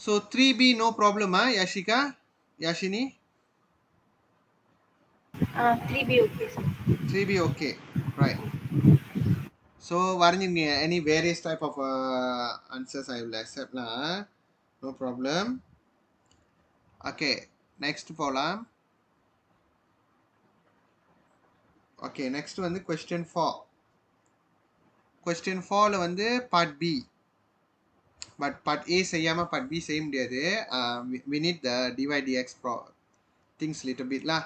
So 3b no problem, Yashika, Yashini. 3B okay, sir. 3b okay, right. So varnini any various type of answers I will accept lah. No problem. Okay, next போலாம். Okay, next வந்து question 4. Question 4ல வந்து part B. But part A செய்யாம part B செய்ய முடியாது. We need the dy dx things little bit lah.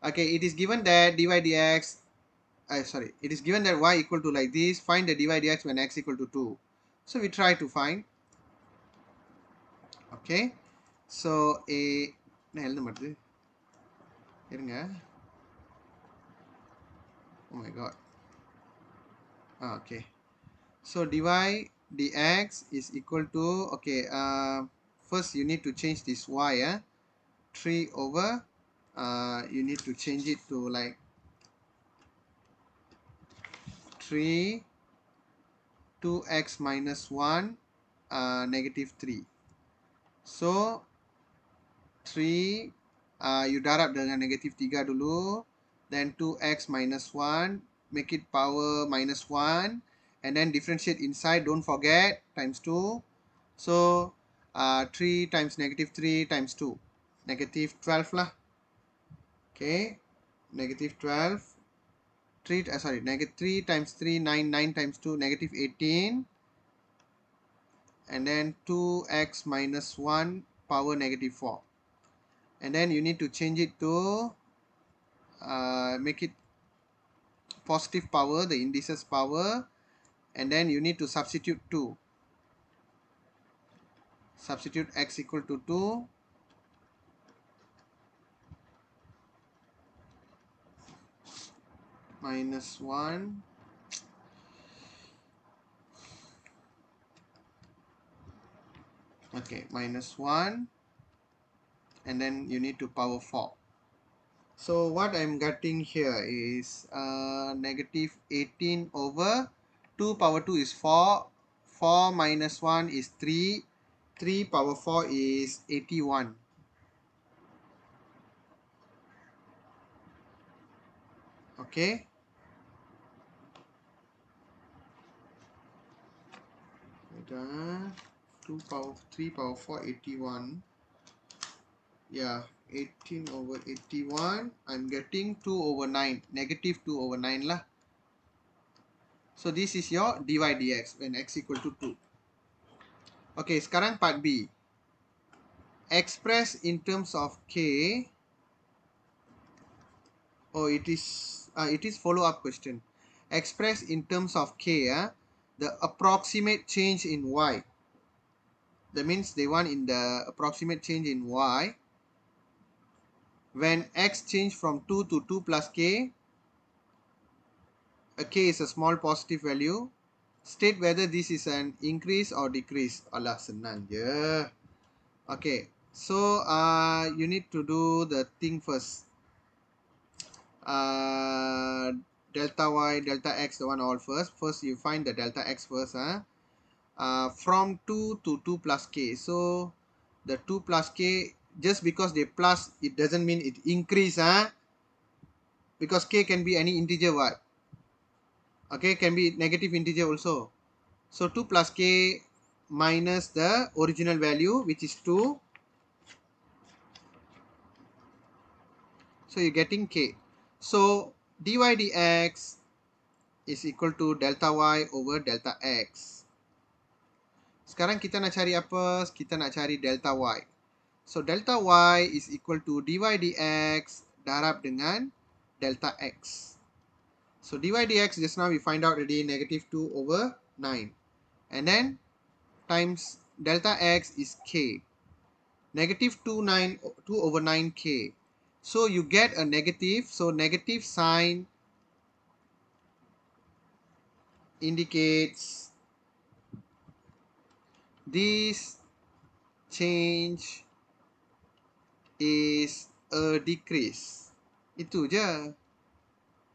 Okay, it is given that dy dx it is given that y equal to like this. Find the dy dx when x equal to 2. So we try to find. Okay, so என்ன எழுத மாட்டுது இருங்க. Oh my god. Okay, so dy dx is equal to, okay, first you need to change this y 3 over you need to change it to like 3 2x minus 1 negative 3. So 3 you darab dengan negatif 3 dulu, then 2x minus 1, make it power minus 1, and then differentiate inside, don't forget, times 2. So 3 times negative 3 times 2, negative 12 lah. Okay, negative 12. 3 negative 3 times 3 9, 9 times 2 negative 18, and then 2x minus 1 power negative 4, and then you need to change it to make it positive power, the indices power, and then you need to substitute 2. Substitute x equal to 2, minus 1, okay, minus 1, and then you need to power 4. So what I'm getting here is negative 18 over 2 power 2 is 4, 4 minus 1 is 3, 3 power 4 is 81. Okay, wait, 2 power 3 power 4 81. Yeah, 18 over 81, I'm getting 2 over 9, negative 2 over 9 lah. So this is your dy dx when x equal to 2. Okay, sekarang part B. Express in terms of k. Oh, it is follow-up question. Express in terms of k, the approximate change in y. That means they want in the approximate change in y. When x change from 2 to 2 plus k, k is a small positive value. State whether this is an increase or decrease. Alah, senang je. Okay, so you need to do the thing first. Delta y, delta x, the one all first. First you find the delta x first. From 2 to 2 plus k. So the 2 plus k, just because they plus, it doesn't mean it increase. Because k can be any integer what? Okay, can be negative integer also. So 2 plus k minus the original value, which is 2. So you're getting k. So dy dx is equal to delta y over delta x. Sekarang kita nak cari apa? Kita nak cari delta y. So delta y is equal to dy dx darab dengan delta x. So dy dx just now we find out already negative 2 over 9. And then times delta x is k. Negative 2 over 9k. So you get a negative. So negative sign indicates this change is a decrease. Itu je.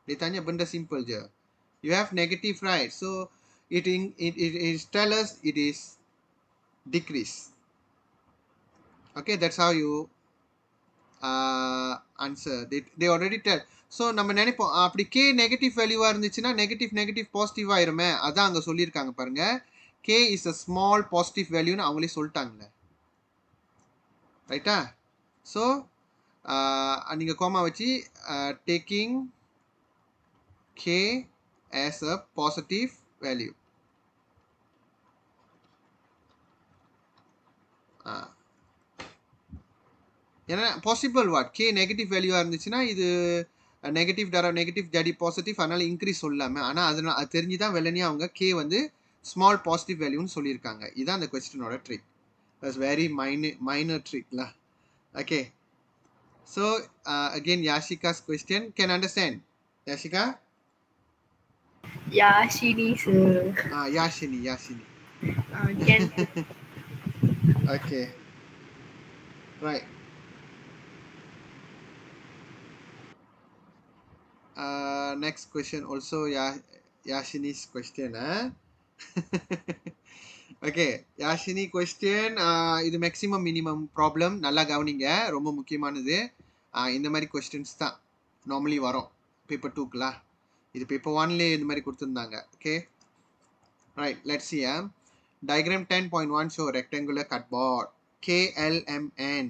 Dia tanya benda simple je. You have negative, right? So it is tell us it is decrease. Okay, that's how you answer. They already tell. So நம்ம நினைப்போம் அப்படி k negative வேல்யூவா இருந்துச்சுன்னா negative positive ஆயிருமே. அதான் அங்க சொல்லியிருக்காங்க பாருங்க. k is a small positive value-னு அவங்களே சொல்லிட்டாங்க. ரைட்டா? So நீங்க கோமா வச்சு taking k as a positive value. ஏன்னா பாசிபிள் வாட் கே நெகட்டிவ் வேல்யூவாக இருந்துச்சுன்னா இது நெகட்டிவ் டர நெகட்டிவ் ஜடி பாசிட்டிவ், அதனால் இன்க்ரீஸ் சொல்லாமல். ஆனால் அது தெரிஞ்சு தான் வெள்ளனே அவங்க கே வந்து ஸ்மால் பாசிட்டிவ் வேல்யூன்னு சொல்லியிருக்காங்க. இதுதான் அந்த கொஸ்டினோட ட்ரிக். தட்ஸ் வெரி மைனர் ட்ரிக்ல. Okay, so again Yashika's question. Can understand Yashika? Yashini, sir. Yashini. Can. Okay, right. Next question also Yashini's question. Okay Yashini question, இது மேக்ஸிமம் மினிமம் ப்ராப்ளம், நல்லா கவனிங்க, ரொம்ப முக்கியமானது. இந்த மாதிரி கொஸ்டின்ஸ் தான் நார்மலி வரும் பேப்பர் 2க்குலாம். இது பேப்பர் 1லேயே இந்த மாதிரி கொடுத்துருந்தாங்க. Okay right, let's see. Diagram 10.1 show rectangular cardboard KLMN.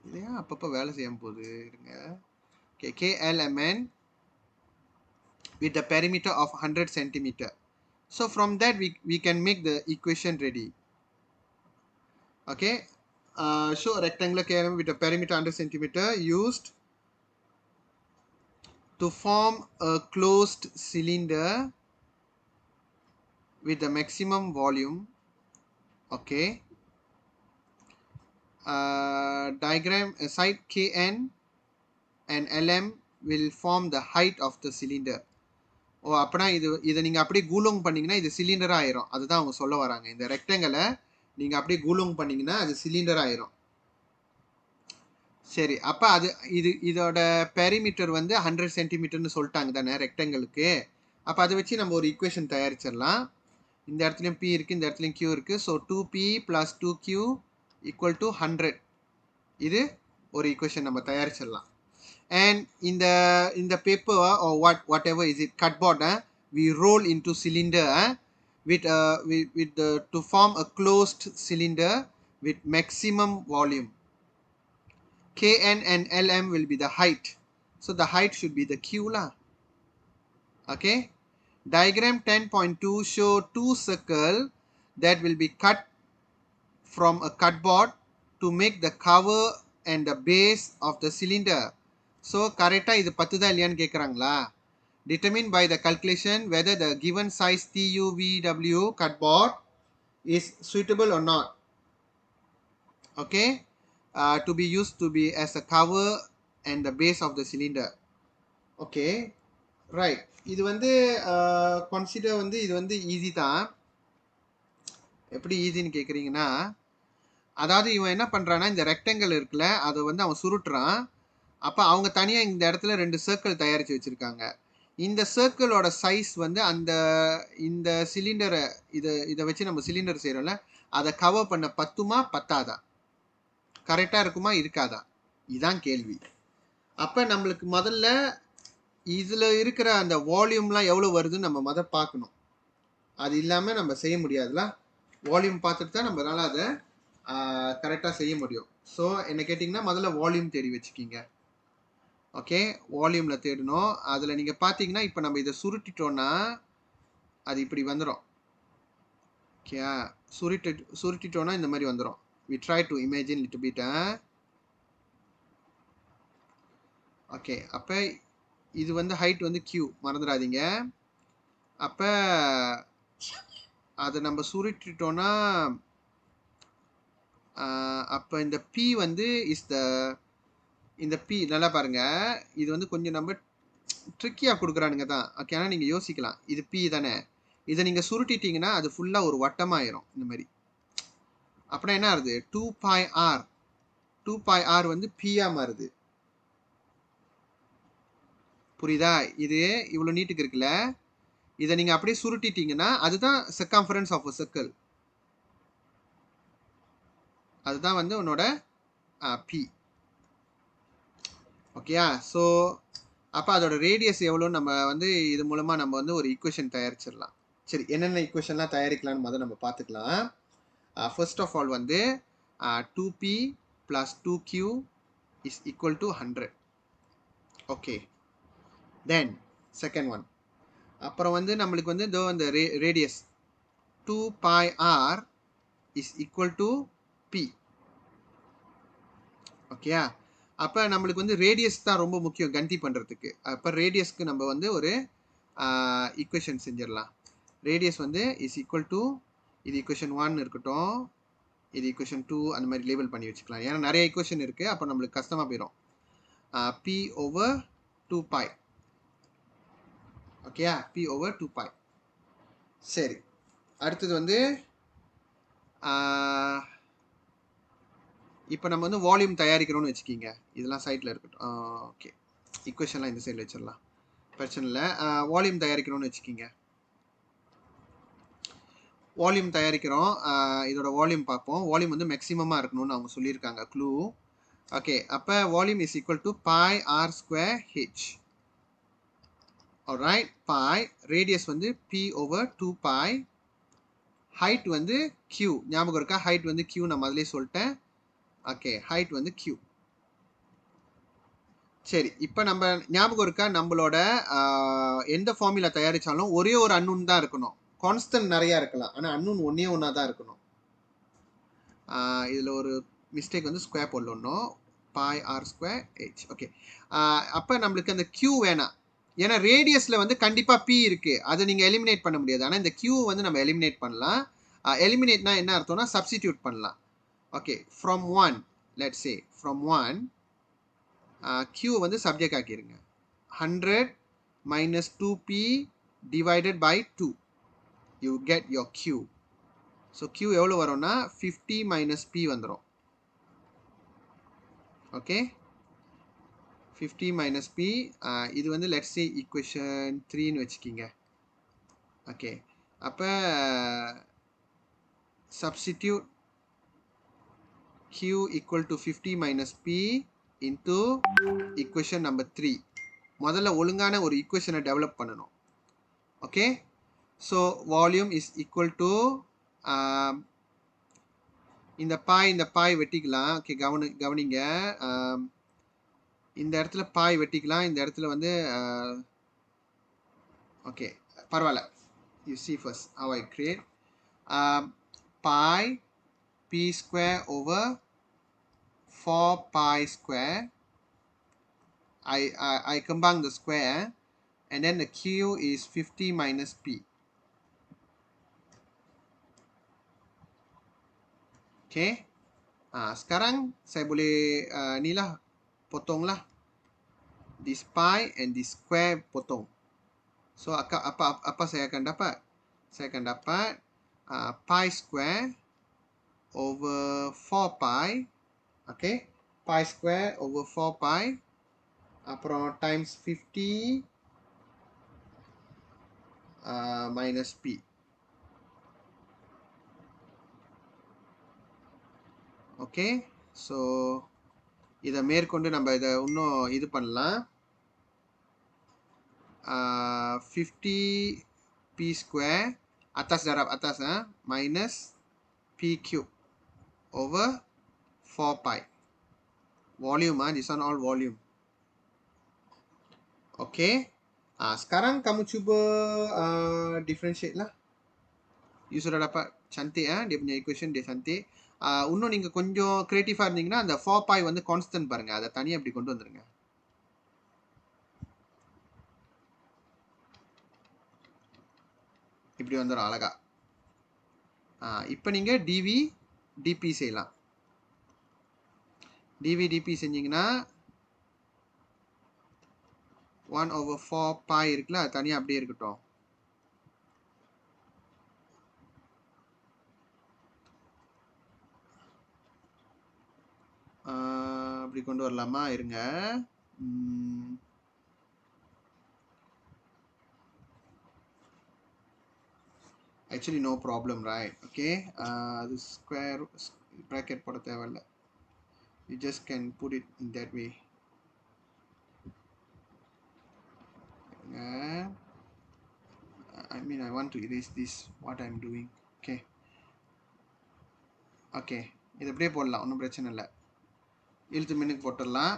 இது ஏன் அப்பப்போ வேலை செய்யாமல் போகுது இருங்க. Okay, KLMN with the perimeter of 100 centimeter. So from that we can make the equation ready. Okay, show a rectangular KLM with a perimeter 100 centimeter used to form a closed cylinder with the maximum volume. Okay, diagram side KN and LM will form the height of the cylinder. ஓ அப்படின்னா இதை நீங்கள் அப்படியே கூலோங் பண்ணிங்கன்னா இது cylinder ஆயிரும். அதுதான் அவங்க சொல்ல வராங்க. இந்த ரெக்டாங்கிளை நீங்கள் அப்படியே கூலோங் பண்ணிங்கன்னா அது சிலிண்டர் ஆயிரும். சரி, அப்போ இதோட பெரிமீட்டர் வந்து 100 சென்டிமீட்டர்னு சொல்லிட்டாங்க தானே ரெக்டாங்கிளுக்கு. அப்போ அதை வச்சு நம்ம ஒரு ஈக்குவேஷன் தயாரிச்சிடலாம். இந்த இடத்துலையும் P இருக்குது, இந்த இடத்துலையும் Q இருக்குது. So 2P + 2Q = 100. இது ஒரு ஈக்குவேஷன் நம்ம தயாரிச்சிடலாம். And in the paper or whatever is it, cardboard, we roll into cylinder to form a closed cylinder with maximum volume. Kn and Lm will be the height, so the height should be the Q lah. Okay, diagram 10.2 show two circle that will be cut from a cardboard to make the cover and the base of the cylinder. So கரெக்டாக இது பத்துதா இல்லையான்னு கேட்குறாங்களா? Determine by the calculation whether the given size TUVW cardboard is suitable or not. Okay, to be used to be as a cover and the base of the cylinder. Okay, right. இது வந்து consider வந்து இது வந்து easy தான். எப்படி ஈஸின்னு கேட்குறீங்கன்னா, அதாவது இவன் என்ன பண்ணுறான்னா, இந்த ரெக்டாங்கிள் இருக்குல்ல அதை வந்து அவன் சுருட்டுறான். அப்போ அவங்க தனியாக இந்த இடத்துல 2 சர்க்கிள் தயாரித்து வச்சுருக்காங்க. இந்த சர்க்கிளோட சைஸ் வந்து இந்த சிலிண்டரை இதை வச்சு நம்ம சிலிண்டர் செய்கிறோம்ல, அதை கவர் பண்ண பத்துமா பத்தாதா, கரெக்டாக இருக்குமா இருக்காதா, இதுதான் கேள்வி. அப்போ நம்மளுக்கு முதல்ல இதில் இருக்கிற அந்த வால்யூம்லாம் எவ்வளோ வருதுன்னு நம்ம முதல் பார்க்கணும். அது இல்லாமல் நம்ம செய்ய முடியாதுல. வால்யூம் பார்த்துட்டு தான் நம்மளால் அதை கரெக்டாக செய்ய முடியும். ஸோ என்ன கேட்டிங்கன்னா முதல்ல வால்யூம் தேடி வச்சுக்கிங்க. ஓகே, வால்யூமில் தேடணும். அதில் நீங்கள் பார்த்தீங்கன்னா இப்போ நம்ம இதை சுருட்டிட்டோன்னா அது இப்படி வந்துடும். ஓகே, சுருட்டிட்டோன்னா இந்த மாதிரி வந்துடும். we try to imagine little bit. Okay, அப்போ இது வந்து ஹைட் வந்து Q மறந்துடாதீங்க. அப்போ அதை நம்ம சுருட்டிட்டோன்னா அப்போ இந்த P வந்து இந்த P நல்லா பாருங்க, இது வந்து கொஞ்சம் நம்ம ட்ரிக்கியாக கொடுக்குறானுங்க தான். ஓகே, ஆனால் நீங்கள் யோசிக்கலாம், இது P தானே, இதை நீங்கள் சுருட்டிட்டீங்கன்னா அது ஃபுல்லாக ஒரு வட்டமாயிரும் இந்த மாதிரி. அப்படின்னா என்ன ஆகுது, 2πr வந்து P-ஆ மாறுது. புரியுதா? இது இவ்வளோ நீட்டுக்கு இருக்குல்ல, இதை நீங்கள் அப்படியே சுருட்டிட்டீங்கன்னா அதுதான் சர்க்கம்ஃபரன்ஸ் ஆஃப் அ சர்க்கிள். அதுதான் வந்து உன்னோட P. ஓகேயா? ஸோ அப்போ அதோட ரேடியஸ் எவ்வளோன்னு நம்ம வந்து இது மூலமாக நம்ம வந்து ஒரு ஈக்குவேஷன் தயாரிச்சிடலாம். சரி, என்னென்ன ஈக்குவேஷன்லாம் தயாரிக்கலான்னு முதல்ல நம்ம பார்த்துக்கலாம். ஃபர்ஸ்ட் ஆஃப் ஆல் வந்து 2P + 2Q = 100. Okay, then second one, அப்புறம் வந்து நம்மளுக்கு வந்து இதோ இந்த ரேடியஸ் 2πr = P. ஓகேயா? அப்போ நம்மளுக்கு வந்து ரேடியஸ் தான் ரொம்ப முக்கியம் கந்தி பண்ணுறதுக்கு. அப்போ ரேடியஸ்க்கு நம்ம வந்து ஒரு ஈக்குவேஷன் செஞ்சிடலாம். ரேடியஸ் வந்து = இது ஈக்குவேஷன் 1 இருக்கட்டும், இது ஈக்குவேஷன் 2, அந்த மாதிரி லேபிள் பண்ணி வச்சுக்கலாம். ஏன்னா நிறைய ஈக்குவேஷன் இருக்குது, அப்போ நம்மளுக்கு கஷ்டமாக போயிடும். P/2π. ஓகேயா? P/2π. சரி, அடுத்தது வந்து இப்போ நம்ம வந்து வால்யூம் தயாரிக்கிறோம்னு வச்சுக்கிங்க. இதெல்லாம் சைடில் இருக்கட்டும். ஓகே, ஈக்குவேஷன்லாம் இந்த சைடில் வச்சிடலாம், பிரச்சனை இல்லை. வால்யூம் தயாரிக்கிறோம்னு வச்சுக்கிங்க. வால்யூம் தயாரிக்கிறோம். இதோட வால்யூம் பார்ப்போம். வால்யூம் வந்து மேக்ஸிமமாக இருக்கணும்னு அவங்க சொல்லியிருக்காங்க, க்ளூ. ஓகே, அப்போ volume is equal to pi r square h. Alright, pi radius வந்து பி ஓவர் 2 பை, ஹைட் வந்து q. ஞாபகம் இருக்கா? ஹைட் வந்து q, நான் முதலே சொல்லிட்டேன். ஓகே, ஹைட் வந்து q. சரி, இப்போ நம்ம ஞாபகம் இருக்கா, நம்மளோட எந்த ஃபார்முலா தயாரித்தாலும் ஒரே ஒரு அன்னூன் தான் இருக்கணும். கான்ஸ்டன்ட் நிறையா இருக்கலாம், ஆனால் அன்னூன் ஒன்றே ஒன்றா தான் இருக்கணும். இதில் ஒரு மிஸ்டேக் வந்து ஸ்கொயர் போடணும், pi r square h. Okay, அப்போ நம்மளுக்கு அந்த q வேணாம். ஏன்னா ரேடியஸில் வந்து கண்டிப்பாக p இருக்குது, அதை நீங்கள் எலிமினேட் பண்ண முடியாது. ஆனால் இந்த q வந்து நம்ம எலிமினேட் பண்ணலாம். எலிமினேட்னா என்ன அர்த்தம்னா சப்ஸ்டிடியூட் பண்ணலாம். Okay, from 1, let's say from 1, q வந்து subject ஆக்கிடுங்க. 100 minus 2p divided by 2, you get your q. So q எவ்வளோ வரும்னா 50 minus p வந்துடும். Okay, 50 minus p. இது வந்து லெட்ஸ் சே ஈக்குவேஷன் 3ன்னு வச்சுக்கிங்க. ஓகே, அப்போ substitute q equal to 50 minus p into equation number 3. முதல்ல ஒழுங்கான ஒரு ஈக்குவேஷனை டெவலப் பண்ணணும். Okay, so volume is equal to, இந்த பாய் வெட்டிக்கலாம். ஓகே, கவனிங்க. இந்த இடத்துல பாய் வெட்டிக்கலாம், இந்த இடத்துல வந்து ஓகே பரவாயில்ல. You see first how I create pi p square over 4 pi square. I combine the square and then the q is 50 minus p. Okay, sekarang saya boleh ni lah, potong lah this pi and this square, potong. So apa saya akan dapat? Saya akan dapat pi square over 4 pi. Okay, pi square over 4 pi அப்புறம் times 50 minus p. Okay, so இதை மேற்கொண்டு நம்ம இதை இன்னும் இது பண்ணலாம். 50 p square atas darab atas minus p cube over 4 pi. Volume, this one all volume. Okay, sekarang kamu cuba differentiate lah. You sudah dapat, cantik dia punya equation, dia cantik. இன்னும் நீங்கள் கொஞ்சம் க்ரியேட்டிவாக இருந்தீங்கன்னா அந்த 4 pi வந்து constant பாருங்கள், அதை தனியாக அப்படி கொண்டு வந்துருங்க. இப்படி வந்துடும் அழகா. இப்போ நீங்கள் டிவி டிபி செய்யலாம். டிவி டிபி செஞ்சீங்கன்னா 1/4 pi இருக்குல்ல, அது தனியாக அப்படியே இருக்கட்டும். அப்படி கொண்டு வரலாமா? இருங்க. Actually no problem, right? Okay, the square bracket போட தேவையில்லை, you just can put it in that way. I mean I want to erase this, what I'm doing. Okay, okay, இது அப்படியே போடலாம், ஒன்றும் பிரச்சனை இல்லை. இழுத்து மின்னுக்கு போட்டுடலாம்.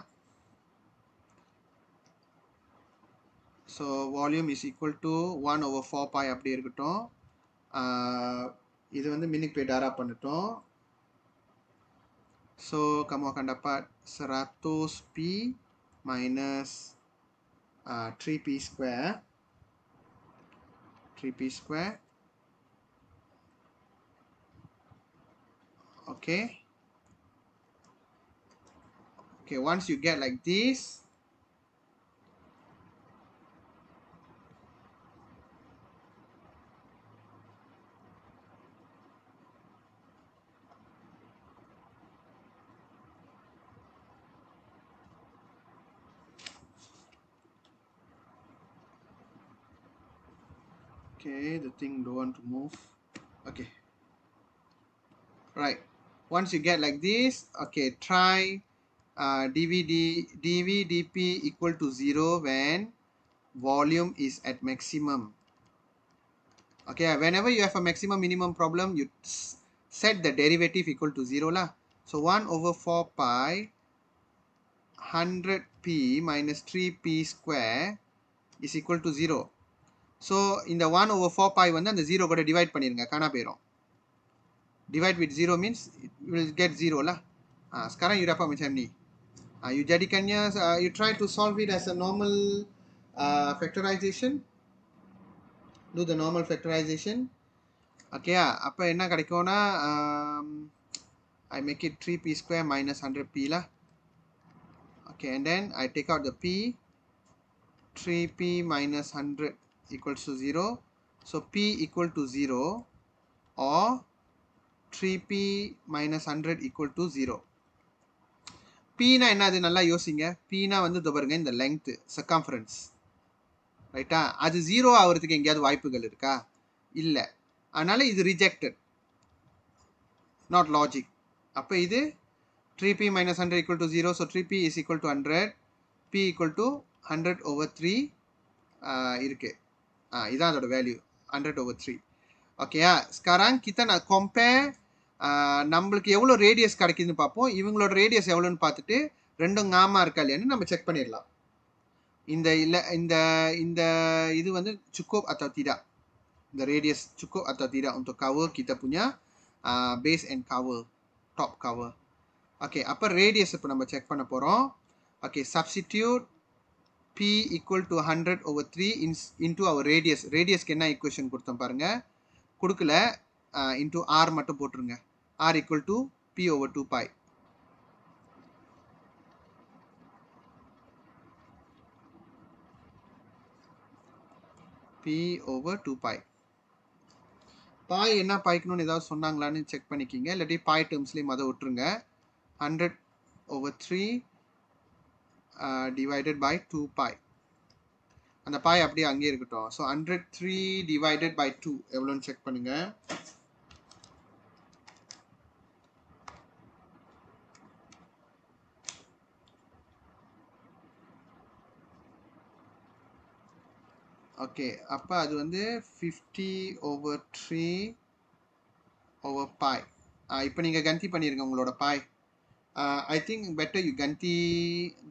So volume is equal to 1/4 pi அப்படியே இருக்கட்டும். இது வந்து மின்னுக்கு போய் டாரா பண்ணிட்டோம். So kamu akan dapat 100p minus 3p square. 3p square. Okay. Okay, once you get like this, Okay, the thing don't want to move. Okay, right. Once you get like this, okay, try dV equal to 0 when volume is at maximum. Okay, whenever you have a maximum minimum problem, you set the derivative equal to 0 lah. So 1 over 4 pi 100p minus 3p square is equal to 0. So in the 1 over 4 pi வந்து அந்த 0 கூட divide பண்ணிருங்க காணா போயிரும். Divide with 0 means it will get 0 lah. Sekarang you dapat macam ni. You jadikannya, you try to solve it as a normal factorization. Do the normal factorization. Okay, அப்ப என்ன கிடைக்கும்னா I make it 3p square minus 100p lah. Okay, and then I take out the p. 3p minus 100 equals to 0. So p equal to 0 or 3p minus 100 equal to 0. p na என்ன அது நல்லா யோசிங்க. p na வந்து பாருங்க இந்த length circumference. ரைட்டா? அது 0 ஆகிறதுக்கு எங்கேயாவது வாய்ப்புகள் இருக்கா? இல்ல. அதனால இது rejected. Not logic. அப்ப இது 3p minus 100 equal to 0. So 3p is equal to 100. p equal to 100 over 3 இருக்கு. இதான் அதோட வேல்யூ 100 over 3. ஓகேயா? sekarang kita nak compare நம்மளுக்கு எவ்வளோ ரேடியஸ் கிடைக்குதுன்னு பார்ப்போம். இவங்களோட ரேடியஸ் எவ்வளோன்னு பார்த்துட்டு ரெண்டும் ஞாமா இருக்கா இல்லையான்னு நம்ம செக் பண்ணிடலாம். இந்த இல்லை இந்த இந்த இது வந்து cukup atau tidak. The radius cukup atau tidak untuk cover kita punya base and cover, top cover. Okay, அப்போ ரேடியஸ் இப்போ நம்ம செக் பண்ண போகிறோம். Okay, substitute p equal to 100 over 3 into our radius. ரேடியஸ்க்கு என்ன ஈக்குவேஷன் கொடுத்தோம் பாருங்க. கொடுக்கல, into r மட்டும் போட்டுருங்க. r equal to p over 2 pi. p over 2 pi. pi என்ன பாய்க்கணும்னு ஏதாவது சொன்னாங்களான்னு செக் பண்ணிக்கிங்க. இல்லாட்டி pi டேர்ம்ஸ்லேயும் அதை விட்டுருங்க. 100 over 3 divided by 2 pi. அந்த pi அப்படியே அங்கேயே இருக்கட்டும். ஸோ 103 divided by 2 எவ்வளோன்னு செக் பண்ணுங்க. ஓகே, அப்போ அது வந்து 50 over 3 over pi. இப்போ நீங்கள் கந்தி பண்ணிருங்க உங்களோட pi. I think better you Kanthi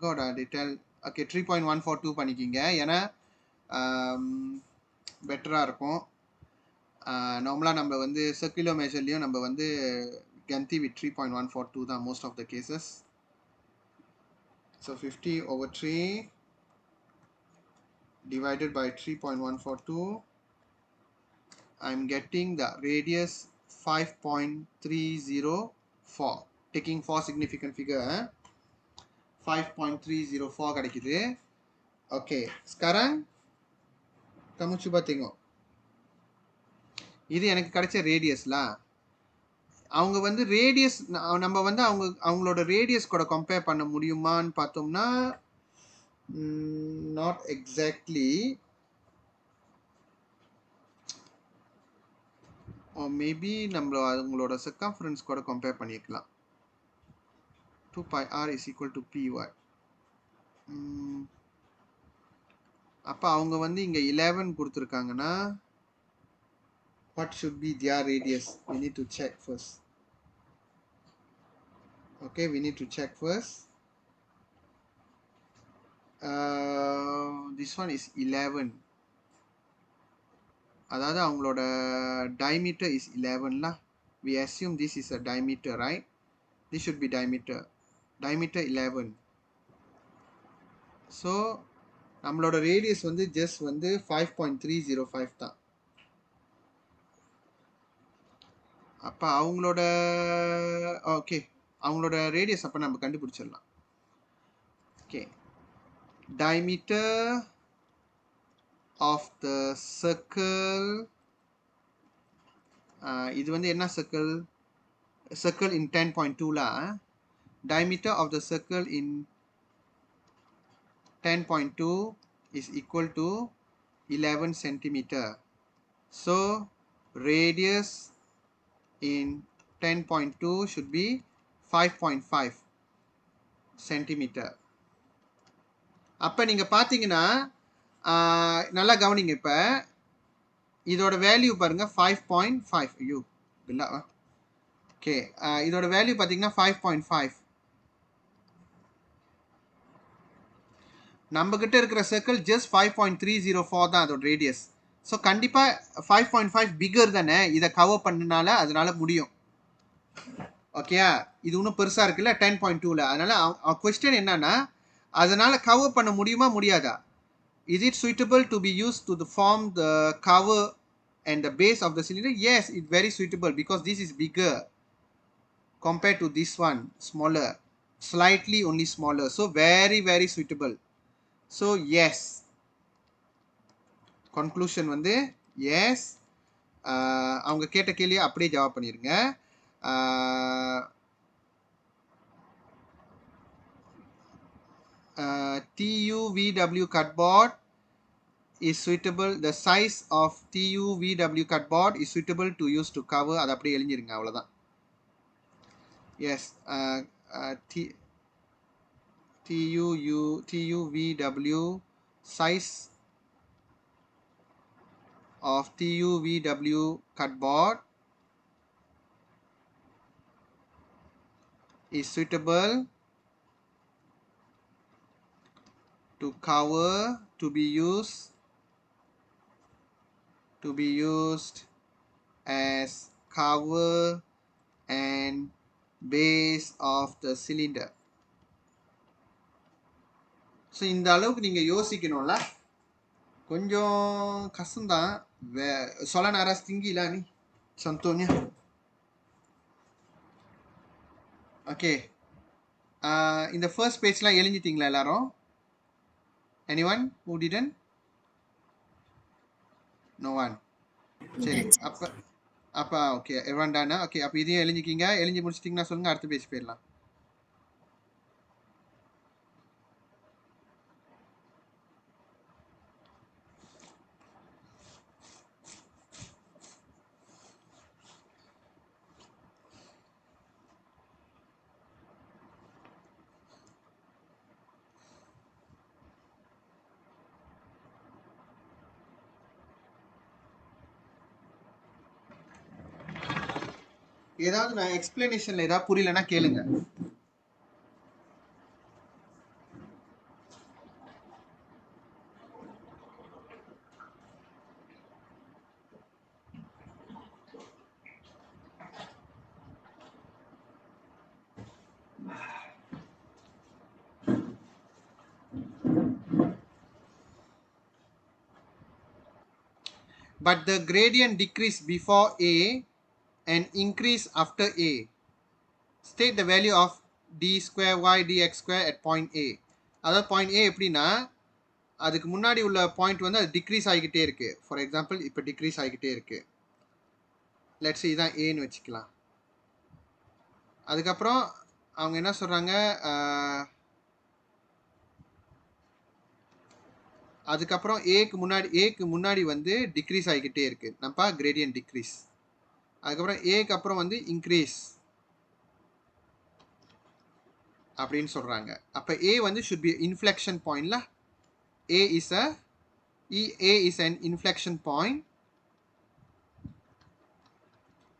got a detail. Okay, 3.142 பண்ணிக்கிங்க. ஏன்னா பெட்டராக இருக்கும். நார்மலாக நம்ம வந்து சர்க்குலர் மெஷர்லேயும் நம்ம வந்து கந்தி வித் 3.142 தான் most of the cases. So 50 over 3 divided by 3.142. I'm getting the radius 5.304. Taking 4 significant figure, 5.304 கிடைக்குது. Okay, sekarang kamu cuba tengok. இது எனக்கு கிடைச்ச ரேடியஸ்லாம். அவங்க வந்து ரேடியஸ் நம்ம வந்து அவங்களோட ரேடியஸ் கூட கம்பேர் பண்ண முடியுமான்னு பார்த்தோம்னா not exactly. or maybe நம்ம அவங்களோட circumference கூட கம்பேர் பண்ணிக்கலாம். 2 pi r is equal to py. அப்போ அவங்க வந்து இங்கே 11 கொடுத்துருக்காங்கன்னா what should be their radius? We need to check first. Okay, we need to check first. This one is 11. அதாவது அவங்களோட diameter is 11 lah. We assume this is a diameter, right? This should be diameter. Diameter 11. So நம்மளோட radius வந்து just வந்து 5.305 தான். அப்போ அவங்களோட okay அவங்களோட radius அப்போ நம்ம கண்டுபிடிச்சிடலாம். Okay, diameter of the circle. இது வந்து என்ன circle? Circle in 10.2 lah. Diameter of the circle in 10.2 is equal to 11 centimeter. So radius in 10.2 should be 5.5 centimeter. அப்போ நீங்கள் பார்த்தீங்கன்னா நல்லா கவனிங்க. இப்போ இதோட வேல்யூ பாருங்க 5.5. ஐயோ இல்லை. ஓகே, இதோட வேல்யூ பார்த்தீங்கன்னா 5.5. நம்ம கிட்ட இருக்கிற சர்க்கிள் ஜஸ்ட் 5.304 தான் அதோட ரேடியஸ். ஸோ கண்டிப்பாக 5.5 பிகர் தானே, இதை கவர் பண்ணனால அதனால முடியும். ஓகேயா, இது இன்னும் பெருசாக இருக்குல்ல 10.2ல. அதனால கொஸ்டின் என்னன்னா, அதனால கவர் பண்ண முடியுமா முடியாதா? Is it suitable to be used to form the cover and the base of the cylinder? Yes, it's very suitable because this is bigger compared to this one, smaller, slightly only smaller. So very, very suitable. So yes. Conclusion வந்து yes. அவங்க கேட்ட கேள்வியை அப்படியே ஜவாப் பண்ணிருங்க. TUVW cardboard is suitable. The size of TUVW cardboard is suitable to use to cover. அது அப்படியே எழுதிருங்க, அவ்வளவுதான். Yes. TUVW size of TUVW cardboard is suitable to cover, to be used as cover and base of the cylinder. So இந்த அளவுக்கு நீங்கள் யோசிக்கணும்ல, கொஞ்சம் கஷ்டம்தான். சொல்ல நேரம் திங்கிலா நீ contohnya. Okay. இந்த first pageலாம் எழுதிட்டீங்களா எல்லாரும்? Anyone who didn't? No one. சரி, அப்போ ஓகே, everyone done. ஓகே, அப்போ இதையும் எழுதிக்கிங்க. எழுதி முடிச்சிட்டிங்கன்னா சொல்லுங்கள், அடுத்த பேஜ் போயிடலாம். ஏதாவது நான் எக்ஸ்பிளனேஷன்ல ஏதாவது புரியலன்னா கேளுங்க. But the gradient decrease before A and increase after A. State the value of d square y dx square at point A. அதாவது பாயிண்ட் A எப்படின்னா, அதுக்கு முன்னாடி உள்ள பாயிண்ட் வந்து அது டிக்ரீஸ் ஆகிக்கிட்டே இருக்கு. ஃபார் எக்ஸாம்பிள் இப்போ டிக்ரீஸ் ஆகிக்கிட்டே இருக்கு. லெட்ஸ் இதான் ஏன்னு வச்சுக்கலாம். அதுக்கப்புறம் அவங்க என்ன சொல்றாங்க, அதுக்கப்புறம் ஏக்கு முன்னாடி வந்து டிக்ரீஸ் ஆகிக்கிட்டே இருக்கு. நம்ம கிரேடியன்ட் டிக்ரீஸ். அதுக்கப்புறம் ஏக்கு அப்புறம் வந்து இன்க்ரீஸ் அப்படின்னு சொல்றாங்க. அப்போ ஏ வந்து ஷுட் பி இன்ஃப்ளெக்ஷன் பாயிண்ட்ல. A is an inflection point.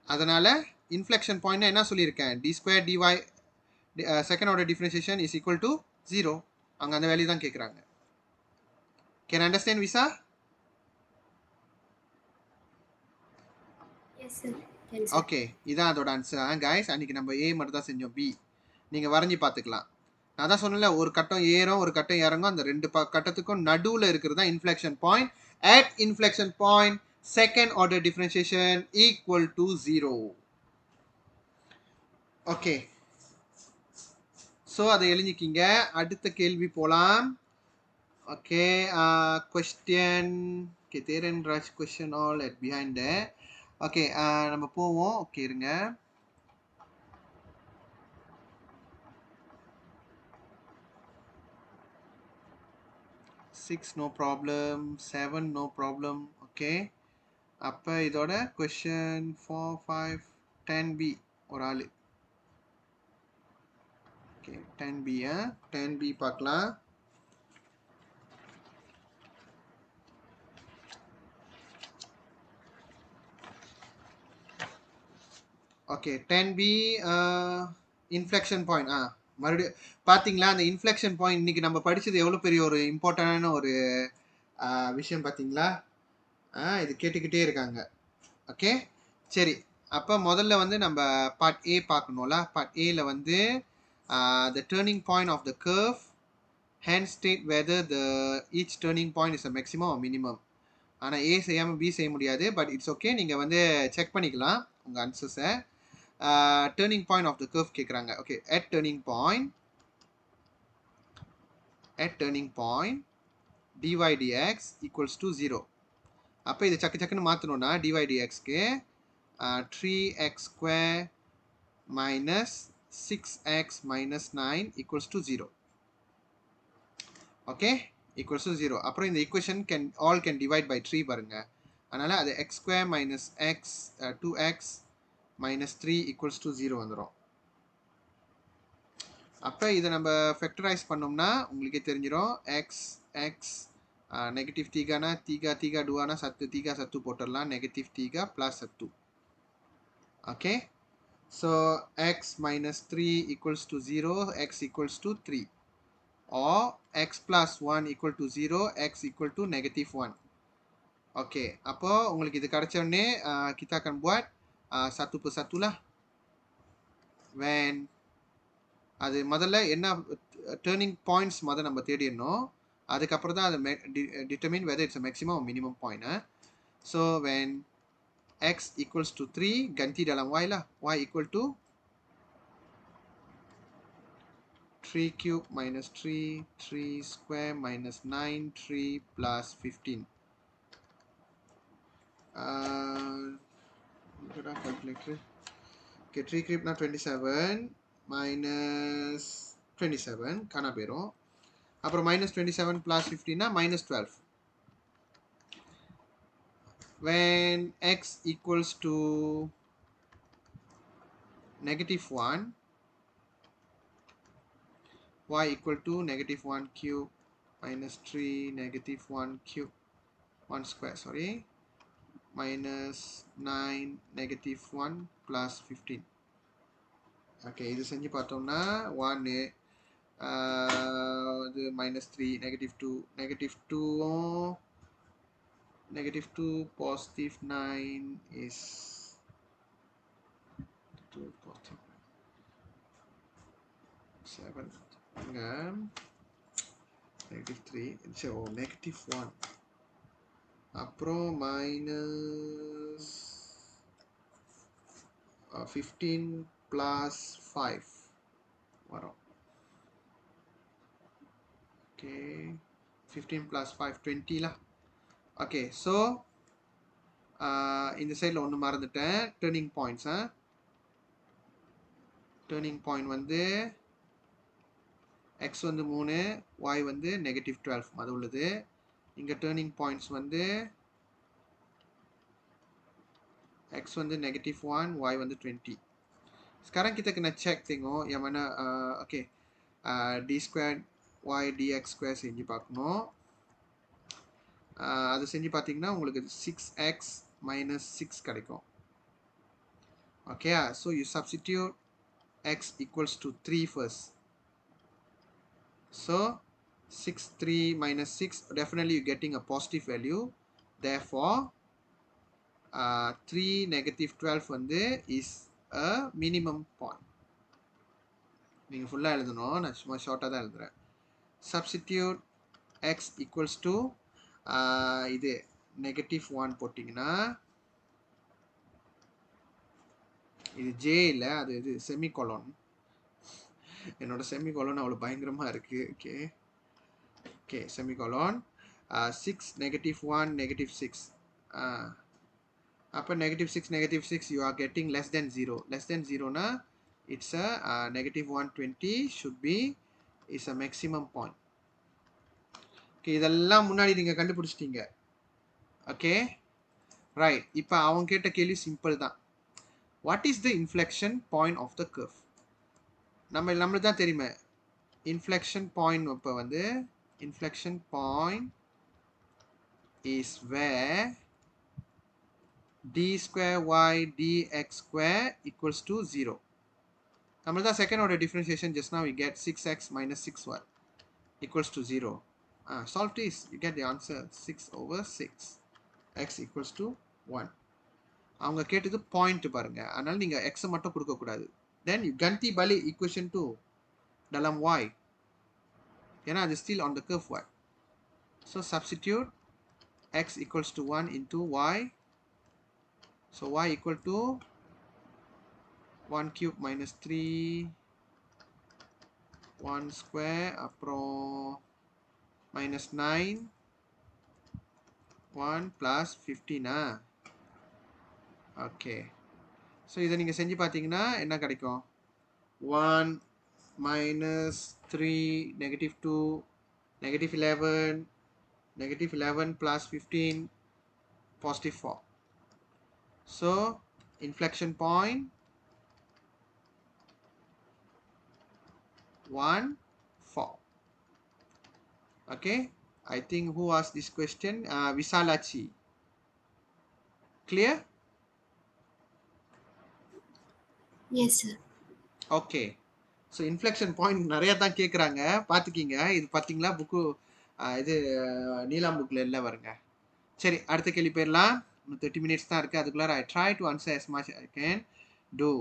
அதனால inflection point என்ன சொல்லியிருக்கேன், d square dy second order differentiation is equal to 0. அங்க அந்த வேல்யூ தான் கேட்குறாங்க. Can understand Visa? Yes sir. Can sir. Okay, இதான் அதோட ஆன்சர். கைஸ், அன்னைக்கு நம்ம A மட்டும் தான் செஞ்சோம். B நீங்க வரைஞ்சி பார்த்துக்கலாம். நான் தான் சொன்னல, ஒரு கட்டம் ஏறும் ஒரு கட்டம் இறங்கும். அந்த ரெண்டு கட்டத்துக்கும் நடுவில் இருக்கிறது தான் inflection point. At inflection point second order differentiation equal to 0. Okay, so அதை எழுதிக்கிங்க. அடுத்த கேள்வி போகலாம். Okay, question Theran Raj question all at behind. Okay, நம்ம போவோம். ஓகே இருங்க. Six no problem, 7 no problem. Okay, அப்போ இதோட கொஷின் 4 5 10B ஒரு ஆள். ஓகே 10B 10B பார்க்கலாம். Okay 10B inflection point. மறுபடியும் பார்த்தீங்களா அந்த இன்ஃப்ளெக்ஷன் பாயிண்ட் இன்னைக்கு நம்ம படித்தது எவ்வளோ பெரிய ஒரு இம்பார்ட்டண்டான ஒரு விஷயம் பார்த்தீங்களா? இது கேட்டுக்கிட்டே இருக்காங்க. ஓகே சரி, அப்போ முதல்ல வந்து நம்ம பார்ட் ஏ பார்க்கணும்ல. பார்ட் ஏல வந்து the turning point of the curve hence state whether the each turning point is a maximum or minimum. ஆனால் ஏ செய்யாமல் பி செய்ய முடியாது, பட் இட்ஸ் ஓகே. நீங்கள் வந்து செக் பண்ணிக்கலாம் உங்கள் ஆன்சர்ஸை. Turning point of the curve கேட்குறாங்க. Okay at turning point dy dx equals to 0. அப்போ இது சக்குன்னு மாற்றணும்னா dy dxக்கு 3x square minus 6x minus 9 equals to 0. Okay equals to 0. அப்புறம் இந்த equation all can divide by 3 பாருங்க. அதனால் அது x square minus x 2x minus 3 equals to 0 வந்துடும். அப்போ இதை நம்ம ஃபேக்டரைஸ் பண்ணோம்னா உங்களுக்கே தெரிஞ்சிடும். எக்ஸ் நெகட்டிவ் தீகானா தீகா டூவானா சத்து போட்டுடலாம். நெகட்டிவ் தீகா ப்ளஸ் சத்து. Okay so x minus 3 equals to 0, x equals to 3, or x plus 1 equal to 0, x equal to negative 1. Okay அப்போ உங்களுக்கு இது கிடைச்ச உடனே kita akan buat satu persatu lah. when அது முதல்ல என்ன டேர்னிங் பாயிண்ட்ஸ் முதல்ல நம்ம தேடிடணும். அதுக்கப்புறம் தான் அதை determine whether it's maximum minimum point. So when X equals to 3 ganti dalam y lah. y equal to 3 cube minus 3, 3 square minus 9, 3 plus 15. Calculator. Okay, 3 cube na 27 minus 27 காணா போயிடும். அப்புறம் minus 27 plus 15 minus 12. when x equals to negative 1, y equal to negative 1 cube minus 3 negative 1 cube 1 square sorry minus 9 negative 1 plus 15. Okay இது செஞ்சு பார்த்தோம்னா 1 இது minus 3 negative 2 negative 2 negative 2 positive 9 is 2 positive 7 negative 3 so negative 1 அப்புறம் minus 15 plus 5 வரும். Okay 15 plus 5 20 lah. Okay so இந்த சைடில் ஒன்று மறந்துட்டேன். டேர்னிங் பாயிண்ட்ஸ் டேர்னிங் பாயிண்ட் வந்து எக்ஸ் வந்து 3, ஒய் வந்து நெகட்டிவ் 12 அது உள்ளது. இங்கே டேர்னிங் பாயிண்ட்ஸ் வந்து எக்ஸ் வந்து நெகட்டிவ் 1, ஒய் வந்து 20. Sekarang kita kena check tengok yang mana okay d square y dx square செஞ்சு பார்க்கணும். அது செஞ்சு பார்த்தீங்கன்னா உங்களுக்கு 6x minus 6 கிடைக்கும். Okay so you substitute x equals to 3 first. So 6 3 minus 6 definitely you getting a positive value. Therefore 3 negative 12 வந்து is a minimum point. நீங்கள் ஃபுல்லாக எழுதணும், நான் சும்மா ஷார்ட்டாக தான் எழுதுகிறேன். சப்ஸ்டிடியூட் எக்ஸ் ஈக்குவல்ஸ் டு இது நெகட்டிவ் 1 போட்டிங்கன்னா இது ஜே இல்லை, அது இது செமிகோலன். என்னோட செமிகோலன் அவ்வளோ பயங்கரமாக இருக்குது. Okay okay semicolon 6 negative 1 negative 6 அப்போ negative 6 negative 6 you are getting less than 0. less than 0 it's a negative 120 should be is a maximum point. Okay இதெல்லாம் முன்னாடி நீங்கள் கண்டுபிடிச்சிட்டீங்க. Okay right. இப்போ அவன் கேட்ட கேள்வி சிம்பிள் தான். What is the inflection point of the curve? நம்மளுக்கு தான் தெரியுமே. இன்ஃப்ளெக்ஷன் பாயிண்ட் இப்போ வந்து inflection point is where d square y dx square equals to 0. நம்மளுக்கு தான் second order differentiation. Just now we get 6x minus 6y equals to 0. Solve this, you get the answer 6/6. x equals to 1. அவங்க கேட்டது point பாருங்க, அதனால நீங்க x மட்டும் கொடுக்க கூடாது. then you ganti balik equation to dalam y, ஏன்னா அது still on the curve y. so substitute x equals to 1 into y. so y equal to 1 cube minus 3 1 square அப்புறம் minus 9 1 plus 15. ஓகே, ஸோ இதை நீங்கள் செஞ்சு பார்த்தீங்கன்னா என்ன கிடைக்கும்? 1 minus 3 negative 2 negative 11 plus 15 positive 4. so inflection point 1 4. okay, I think who asked this question? Visalachi. clear? Yes, sir. Okay, so inflection point நிறையா தான் கேட்குறாங்க, பார்த்துக்கிங்க. இது பார்த்தீங்களா புக்கு, இது நீலாம் புக்கில் இல்லை வருங்க. சரி, அடுத்த கேள்வி போயிடலாம். இன்னும் 30 minutes தான் இருக்குது. அதுக்குள்ளார I try to answer as much I can do.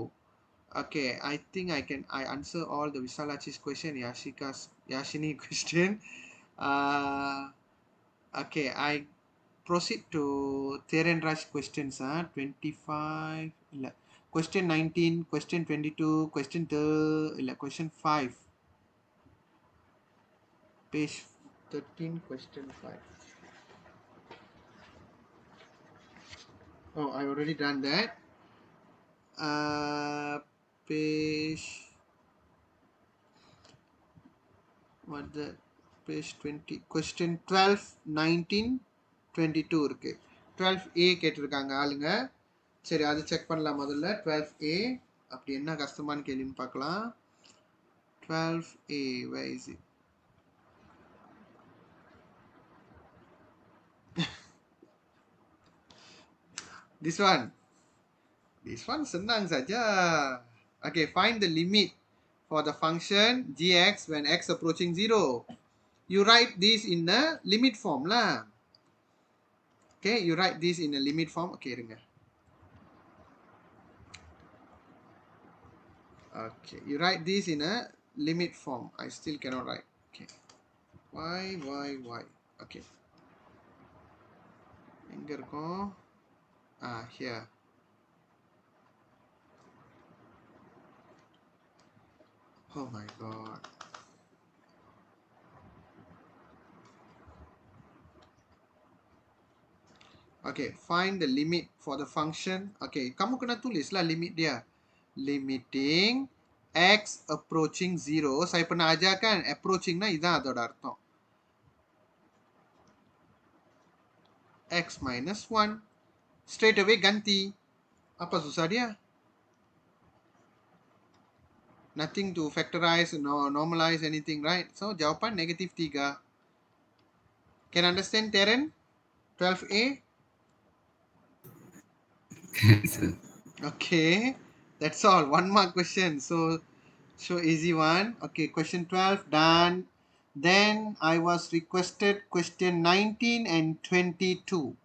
okay, I think I answer all the Visalachi's question, Yashini question. okay, I proceed to Therenraj questions. 25 இல்லை, question 19, question 22, question 3 இல்லை, question 5, page 13, question 5. oh, I already done that. page what the page 20, question 12, 19, 22 இருக்கு. 12a கேட்டிருக்காங்க ஆளுங்க. சரி, அது check பண்ணலாம் முதல்ல. 12a அப்படி என்ன கஷ்டமான கேள்வின்னு பார்க்கலாம். 12a, where is it? this one senang saja. okay, find the limit for the function gx when x approaching 0. you write this in the limit form lah. okay, you write this in a limit form. okay, இருங்க. okay, you write this in a limit form. I still cannot write. okay, y. okay, எங்க இருக்கும்? here. oh my god. okay, find the limit for the function. okay, kamu kena tulis lah limit dia. limiting x approaching 0. saya pernah ajarkan approaching na idan அதோட அர்த்தம். x minus 1. straight away ganti. apa susah dia? nothing to factorize, no normalize anything, right? so jawapan negative 3. can understand Teren? 12a. sir. okay, that's all. 1 mark question. so easy one. okay, question 12 done. then I was requested question 19 and 22.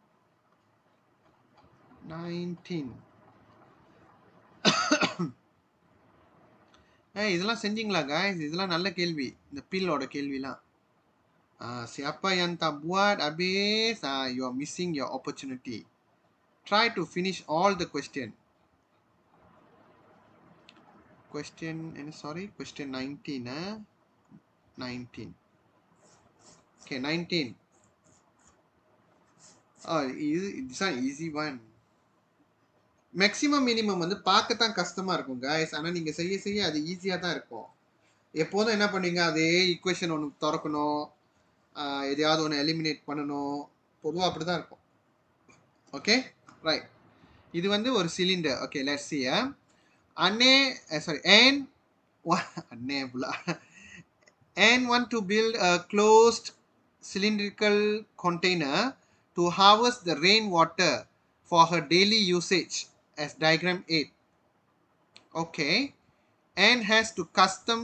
19. இதெல்லாம் செஞ்சீங்களா guys? இதெல்லாம் நல்ல கேள்வி, இந்த பில்லோட கேள்விலாம். siapa yang tak buat habis, you are missing your opportunity. try to finish all the question 19. 19. okay, 19. this one easy one. Maximum minimum வந்து பார்க்கத்தான் கஷ்டமா இருக்கும் guys, ஆனால் நீங்கள் செய்ய அது ஈஸியாக தான் இருக்கும். எப்போதும் என்ன பண்ணுவீங்க, அதே ஈக்குவேஷன் ஒன்று திறக்கணும், எதையாவது ஒன்று எலிமினேட் பண்ணணும், பொதுவாக அப்படி தான் இருக்கும். Okay right. இது வந்து ஒரு cylinder. Okay, let's see. N அண்ணே புலா and want to build a closed cylindrical container to harvest the rainwater for her daily usage as diagram 8. Okay. And has to custom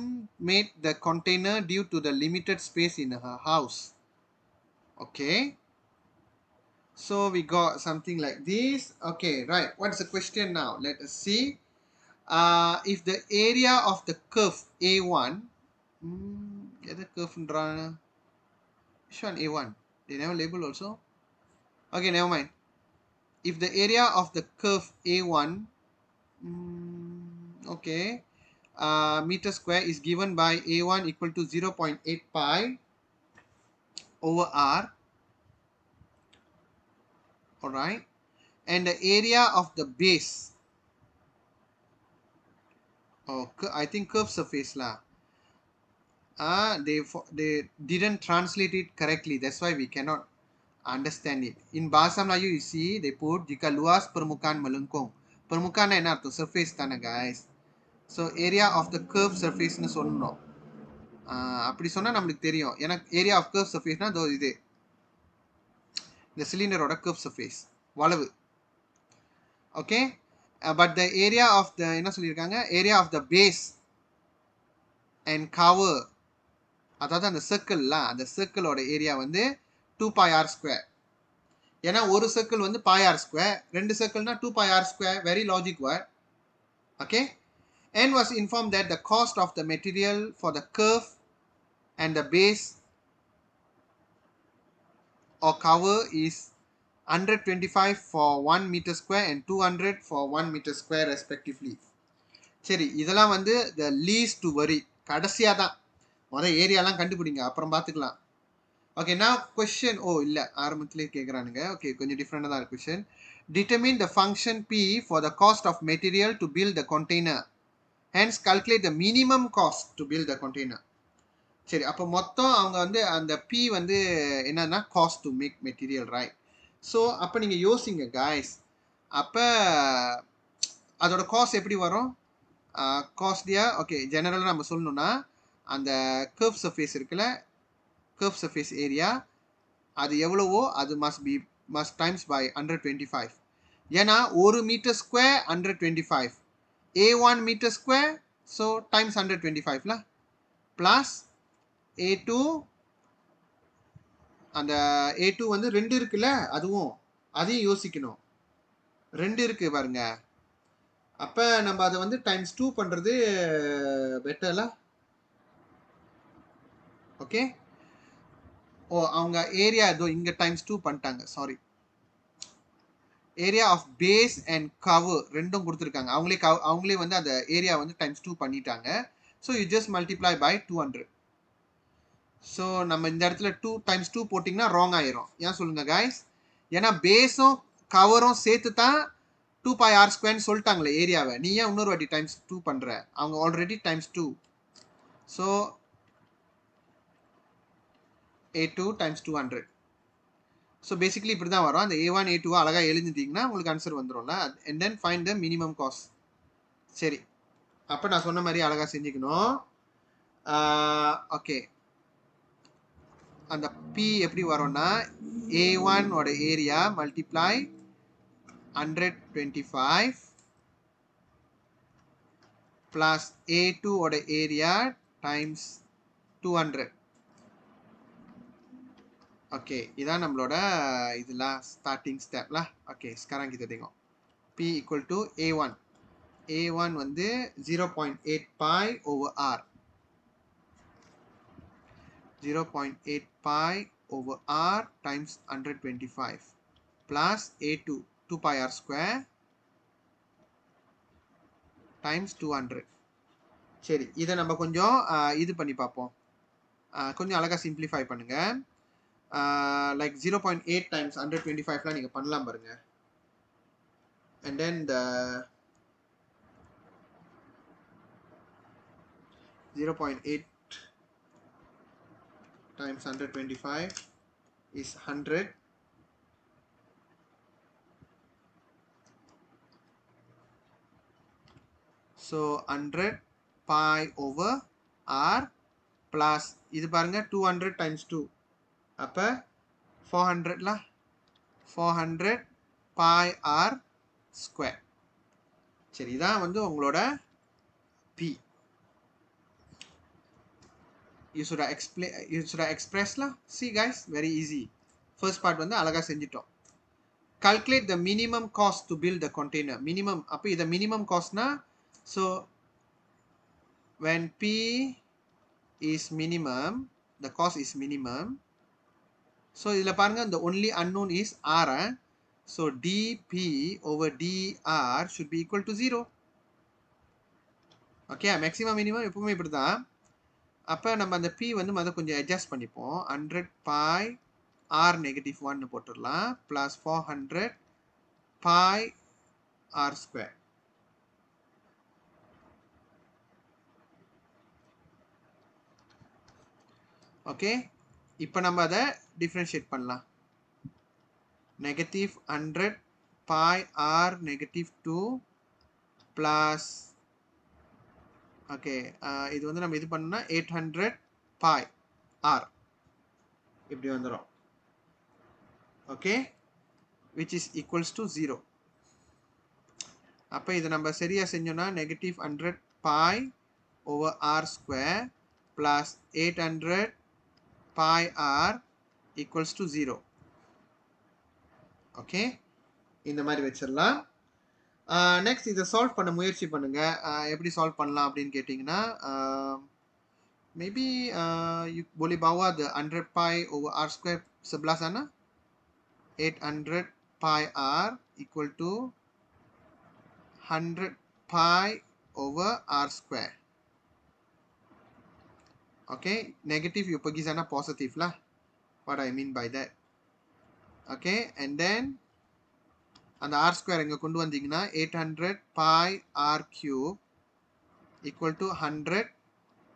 made the container due to the limited space in her house. Okay. So we got something like this. Okay, right. What's the question now? Let us see. If the area of the curve A1, get the curve which one A1? They never label also. Okay, never mind. If the area of the curve A1, okay, meter square is given by A1 equal to 0.8 pi over R. Alright. And the area of the base. Oh, I think curved surface lah. They didn't translate it correctly. That's why we cannot understand it. In Bahasa Melayu, you see, they put jika luas permukaan melengkung. Permukaan என்ன அர்த்தம்? Surface தானே guys. So area of the curved surface னு சொல்லணும். அப்படி சொன்னா நம்மளுக்கு தெரியும். ஏன்னா area of curved surface னா இது இந்த சிலிண்டரோட curved surface வளைவு. Okay. But the area of the என்ன சொல்லியிருக்காங்க? Area of the base and cover, அதாவது அந்த சர்க்கிள்லாம் அந்த சர்க்கிளோட ஏரியா வந்து 2 pi r ஸ்கொயர். ஏன்னா ஒரு சர்க்கிள் வந்து pi r ஸ்கொயர், ரெண்டு சர்க்கிள்னா 2 pi r square. Very logic word. Okay. And was informed that the cost of the material for the curve and the base or cover is 125 for 1 meter square and 200 for 1 meter square respectively. சரி, இதெல்லாம் வந்து the least to worry. கடைசியாக தான் முதல் ஏரியாலாம் கண்டுபிடிங்க, அப்புறம் பார்த்துக்கலாம். Okay, now question. இல்லை ஆரம்பத்திலே கேட்குறானுங்க. ஓகே, கொஞ்சம் டிஃப்ரெண்டாக தான் இருக்கு question. Determine the function P for the cost of material to build the container. Hence calculate the minimum cost to build the container. சரி, அப்போ மொத்தம் அவங்க வந்து அந்த P வந்து என்னன்னா cost to make material, right? So அப்போ நீங்கள் யோசிங்க guys. அப்போ அதோட காஸ்ட் எப்படி வரும்? காஸ்ட்லியா? ஓகே, ஜெனரலாக நம்ம சொல்லணும்னா அந்த கர்வ் சர்ஃபேஸ் இருக்குல்ல, கர்வ் சர்ஃபேஸ் ஏரியா அது எவ்வளவோ அது மஸ்ட் டைம்ஸ் பை 125. ஏன்னா ஒரு metre square 125, A1 metre square, so times 125ல ப்ளஸ் A2, அந்த A2 வந்து 2 இருக்குல்ல, அதையும் யோசிக்கணும். 2 இருக்கு பாருங்க. அப்போ நம்ம அதை வந்து டைம்ஸ் 2 பண்ணுறது பெட்டர்ல. ஓகே. அவங்க ஏரியா இதோ இங்கே டைம்ஸ் 2 பண்ணிட்டாங்க. Sorry, area of base and cover ரெண்டும் கொடுத்துருக்காங்க. அவங்களே வந்து அந்த ஏரியா வந்து டைம்ஸ் 2 பண்ணிட்டாங்க. So you just multiply by 200. So நம்ம இந்த இடத்துல 2 டைம்ஸ் 2 போட்டிங்கன்னா ராங் ஆயிரும். ஏன் சொல்லுங்க guys? ஏன்னா பேஸும் கவரும் சேர்த்து தான் 2 pi r ஸ்கொயர்னு சொல்லிட்டாங்களே ஏரியாவை. நீ ஏன் இன்னொரு வாட்டி டைம்ஸ் 2 பண்ணுற? அவங்க already times 2. So A2 times 200. So basically இப்படி தான் வரும். அந்த A1 A2 அழகாக எழுதிட்டீங்கன்னா உங்களுக்கு ஆன்சர் வந்துடும்ல. And then find the minimum cost. சரி, அப்போ நான் சொன்ன மாதிரி அழகாக செஞ்சுக்கணும். ஓகே, அந்த P எப்படி வரும்னா A1 ஓட ஏரியா மல்டிப்ளை 125 plus A2 ஓட ஏரியா டைம்ஸ் 200. ஓகே, இதான் நம்மளோட இதெல்லாம் ஸ்டார்டிங் ஸ்டெப்ல. Okay, sekarang kita tengok P equal to A1. A1 வந்து 0.8 pi over R. 0.8 pi over R times 125 plus A2 2 pi R square times 200. சரி, இதை நம்ம கொஞ்சம் இது பண்ணி பார்ப்போம். கொஞ்சம் அழகாக சிம்பிளிஃபை பண்ணுங்க. லைக் 0.8 times 125லாம் நீங்கள் பண்ணலாம் பாருங்க. and then the 0.8 times 125 is 100 So 100 pi over r plus இது பாருங்க 200 times 2 அப்ப 400 lah 400 pi r square. சரி இதான் வந்து உங்களோட p. You should have expressed lah. See guys, very easy. First part வந்து அழகா செஞ்சிட்டோம். Calculate the minimum cost to build the container. Minimum அப்ப இத minimum costனா so when p is minimum, the cost is minimum. So இதுல பாருங்க the only unknown is r. So dp over dr should be equal to 0. Okay, maximum minimum எப்பவுமே இப்படிதான். அப்ப நம்ம அந்த p வந்து மொத கொஞ்சம் adjust பண்ணிப்போம். 100 pi r negative 1 போட்டுடலாம் plus 400 pi r square. Okay, இப்போ நம்ம அதை differentiate பண்ணலாம். Negative 100 pi r negative 2 plus okay இது வந்து நம்ம இது பண்ணா 800 pi r இப்படி வந்துரும். Okay, which is equals to 0. அப்ப இது நம்ம சரியா செஞ்சோம்னா negative 100 pi over r square plus 800 pi r equals to 0. Okay, இந்த மாதிரி வச்சிடலாம். நெக்ஸ்ட் இதை சால்வ் பண்ண முயற்சி பண்ணுங்க. எப்படி சால்வ் பண்ணலாம் அப்படின்னு கேட்டிங்கன்னா maybe boleh bawa the 100 pi over r square sebelah sana. 800 pi r equal to 100 pi over r square. Okay, negative you pergi sana positive lah. What I mean by that. Okay, and then அந்த r square இங்க கொண்டு வந்தீங்கன்னா 800 pi r cube equal to 100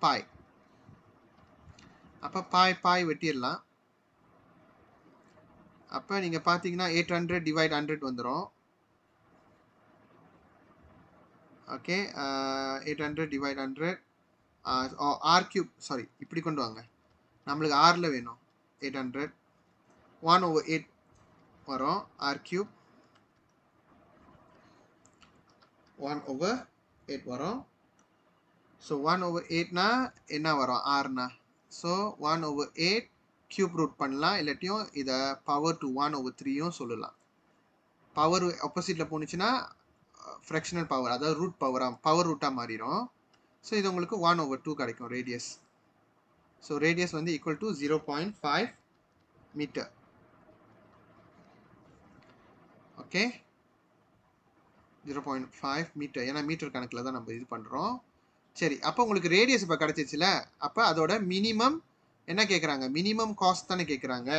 pi. அப்ப pi வெட்டிடலாம். அப்ப நீங்க பாத்தீங்கன்னா 800 divide 100 வந்துரும். Okay, 800 divide 100 r cube sorry இப்படி கொண்டு வாங்க. நம்மளுக்கு r ல வேணும் 800 1 over 8 வரும் r cube 1 over 8 வரும். So 1 over 8 னா என்ன வரும் r னா so 1 over 8 cube root பண்ணலாம் இல்லாட்டியும் இத power to 1 over 3 யும் சொல்லலாம். பவர் ஆப்போசிட்ல போனுச்சுனா fractional power அதாவது root power root மாறிடும். So இது உங்களுக்கு 1 over 2 கிடைக்கும் radius. So radius வந்து equal to 0.5 meter. Okay, 0.5 meter. ஏன்னா மீட்டர் கணக்குல தான் நம்ம இது பண்றோம். சரி, அப்ப உங்களுக்கு ரேடியஸ் இப்ப கிடைச்சிச்சுல, அப்ப அதோட மினிமம் என்ன கேக்குறாங்க? மினிமம் காஸ்ட் தானே கேக்குறாங்க.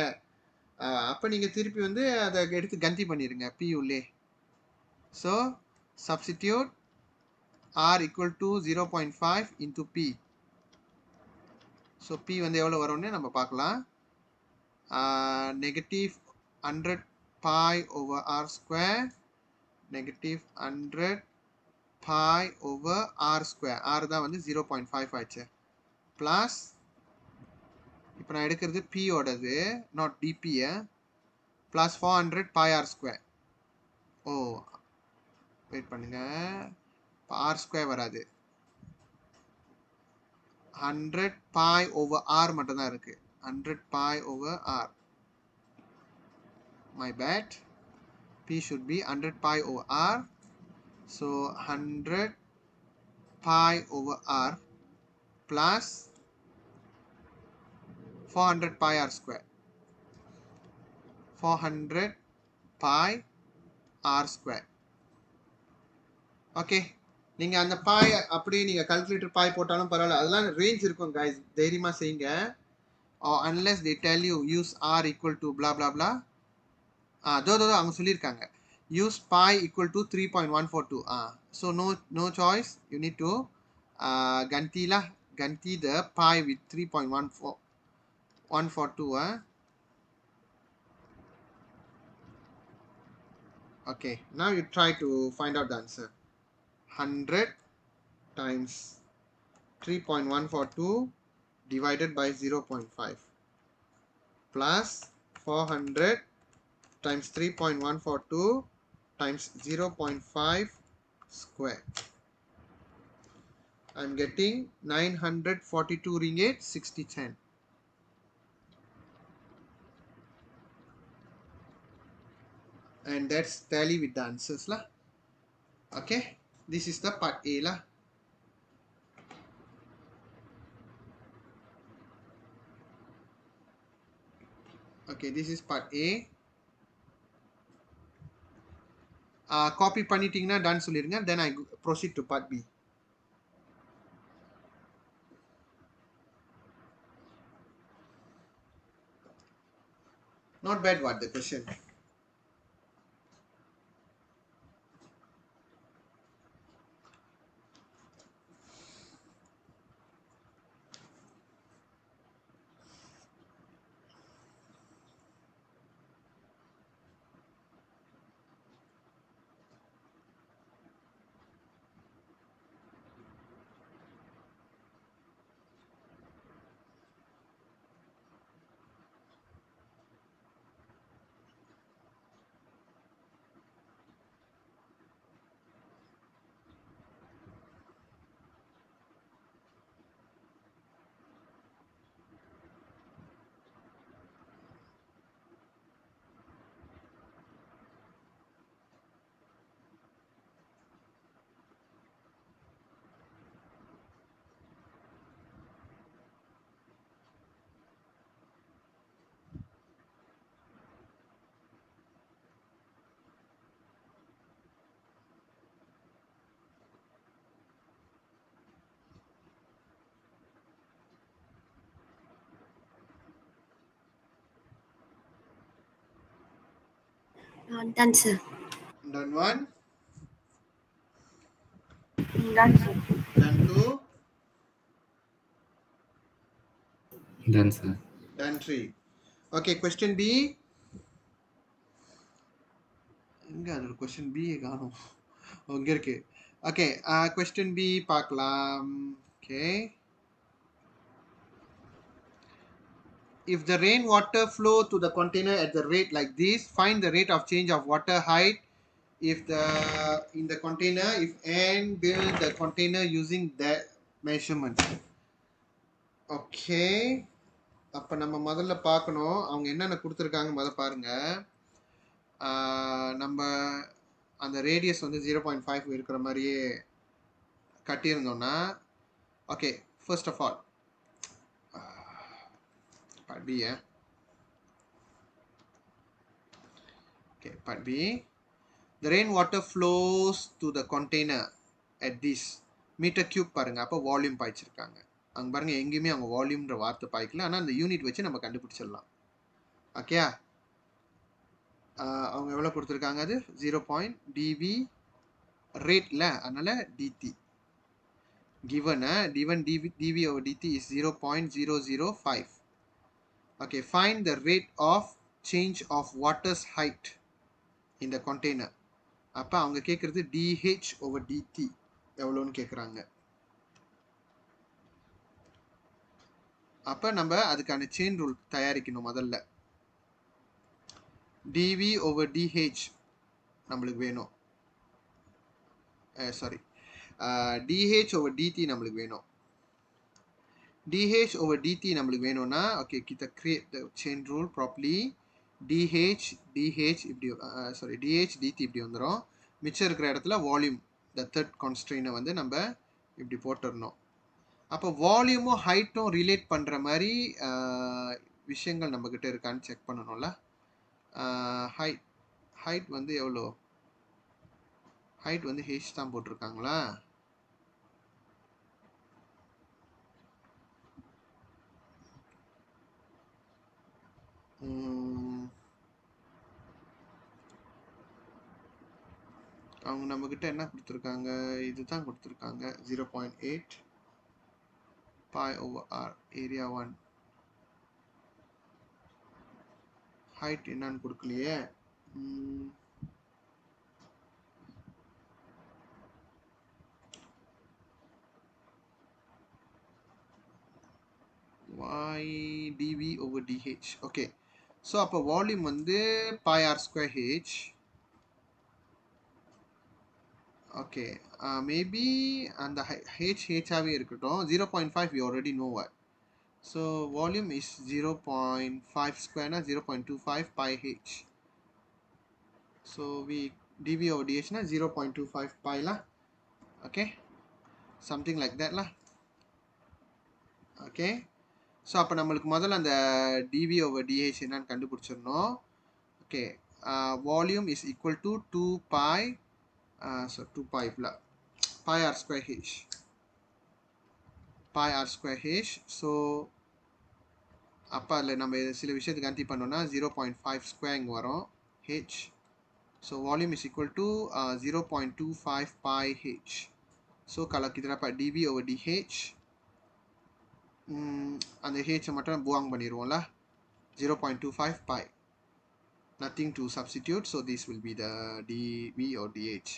அப்ப நீங்க திருப்பி வந்து அதை எடுத்து கந்தி பண்ணிருங்க p உள்ளே. So substitute r equal to 0.5 into p. So p வந்து எவ்வளவு வரும்னு நம்ம பார்க்கலாம். Negative 100 pi over r square negative 100 pi over r square. r தான் வந்து 0.5 ஆச்சு. Plus இப்போ நான் எடுக்கிறது p ஓடது not dp plus 400 pi r square. ஓ வெயிட் பண்ணுங்க, r square வராது, 100 pi over r மட்டும் தான் இருக்கு. 100 pi over r, my bad, p should be 100 pi over r. So 100 pi over r plus 400 pi r square. 400 pi r square. Okay, நீங்க அந்த பாய் அப்படியே நீங்க கால்குலேட்டர் பாய் போட்டாலும் பரவாயில்ல, அதெல்லாம் ரேஞ்ச் இருக்கும் guys, தைரியமா செய்யுங்க. unless they tell you use r equal to blah blah blah. அதோ அவங்க சொல்லியிருக்காங்க use pi equal to 3.142. So no choice, you need to ganti the pi with 3.142. Okay, now you try to find out the answer. 100 times 3.142 divided by 0.5 plus 400 times 3.142 times 0.5 square. I'm getting 942 ringgit 60 cent. And that's tally with the answers lah. Okay, this is the part A lah. Okay, this is part A. Copy பண்ணிட்டீங்கன்னா done சொல்லிருங்க. Then I proceed to part B. Not bad what the question. Done, sir. Done one, Done, sir. done two, Done, sir. done three. Okay, question B. எங்க அதோட question B காணோம். இங்க இருக்கு. Okay, question B பார்க்கலாம். Okay. If the rainwater flow to the container at the rate like this, find the rate of change of water height if the in the container if N build the container using that measurement. Okay, அப்ப நம்ம முதல்ல பார்க்கணும் அவங்க என்னென்ன கொடுத்துருக்காங்க முதல்ல பாருங்க. நம்ம அந்த ரேடியஸ் வந்து 0.5 இருக்கிற மாதிரியே கட்டியிருந்தோம்னா okay first of all part B. Okay, part B. The rainwater flows to the container at this meter cube பாருங்க. அப்போ வால்யூம் பாய்ச்சிருக்காங்க. அங்கே பாருங்க எங்கேயுமே அவங்க வால்யூம்ன்ற வார்த்தை பாய்க்கல. ஆனால் அந்த யூனிட் வச்சு நம்ம கண்டுபிடிச்சிடலாம். ஓகேயா, அவங்க எவ்வளோ கொடுத்துருக்காங்க, அது 0.dv ரேட்ல, அதனால dt given dv over dt is 0.005. Okay, find the rate of change of water's height in the container. அப்போ அவங்க கேட்குறது dh over dt எவ்வளோன்னு கேட்குறாங்க. அப்போ நம்ம அதுக்கான செயின் ரூல் தயாரிக்கணும். முதல்ல dv over dh நம்மளுக்கு வேணும். சாரி, dh over dt நம்மளுக்கு வேணும். dh over dt நம்மளுக்கு வேணும்னா okay, kita create the chain rule properly. dh இப்படி சாரி dh dt இப்படி வந்துடும். மிச்சம் இருக்கிற இடத்துல வால்யூம் the third constraint வந்து நம்ம இப்படி போட்டுடணும். அப்போ வால்யூமும் ஹைட்டும் ரிலேட் பண்ணுற மாதிரி விஷயங்கள் நம்மக்கிட்ட இருக்கான்னு செக் பண்ணணும்ல. ஹைட் வந்து எவ்வளோ, ஹைட் வந்து ஹெச் தான் போட்டிருக்காங்களா. அவங்க நம்மக்கிட்ட என்ன கொடுத்துருக்காங்க, இதுதான் கொடுத்துருக்காங்க 0.8 pi over r area 1. Height என்னன்னு கொடுக்கலையே. pi dv over dh. Okay, so அப்போ வால்யூம் வந்து pi r square h. Okay, maybe அந்த ஹாவே இருக்கட்டும். 0.5 we already know what. So volume is 0.5 square na 0.25 pi h. So we dv over dh na 0.25 pi lah. Okay, something like that lah. Okay, so அப்போ நம்மளுக்கு முதல்ல அந்த dv over dh என்னன்னு கண்டுபிடிச்சிடணும். Okay, volume is equal to 2 pi, so 2 pi plus pi r square h. Pi r square h. So அப்போ அதில் நம்ம சில விஷயத்துக்கு கன்சி பண்ணோம்னா 0.5 ஸ்கொயர் இங்கே வரும் h. So volume is equal to 0.25 pi h. So kalau kita dapat dv over dh, அந்த h மட்டும் buang பண்ணிடுவோம்ல, 0.25 pi. Nothing to substitute, so this will be the dv or dh.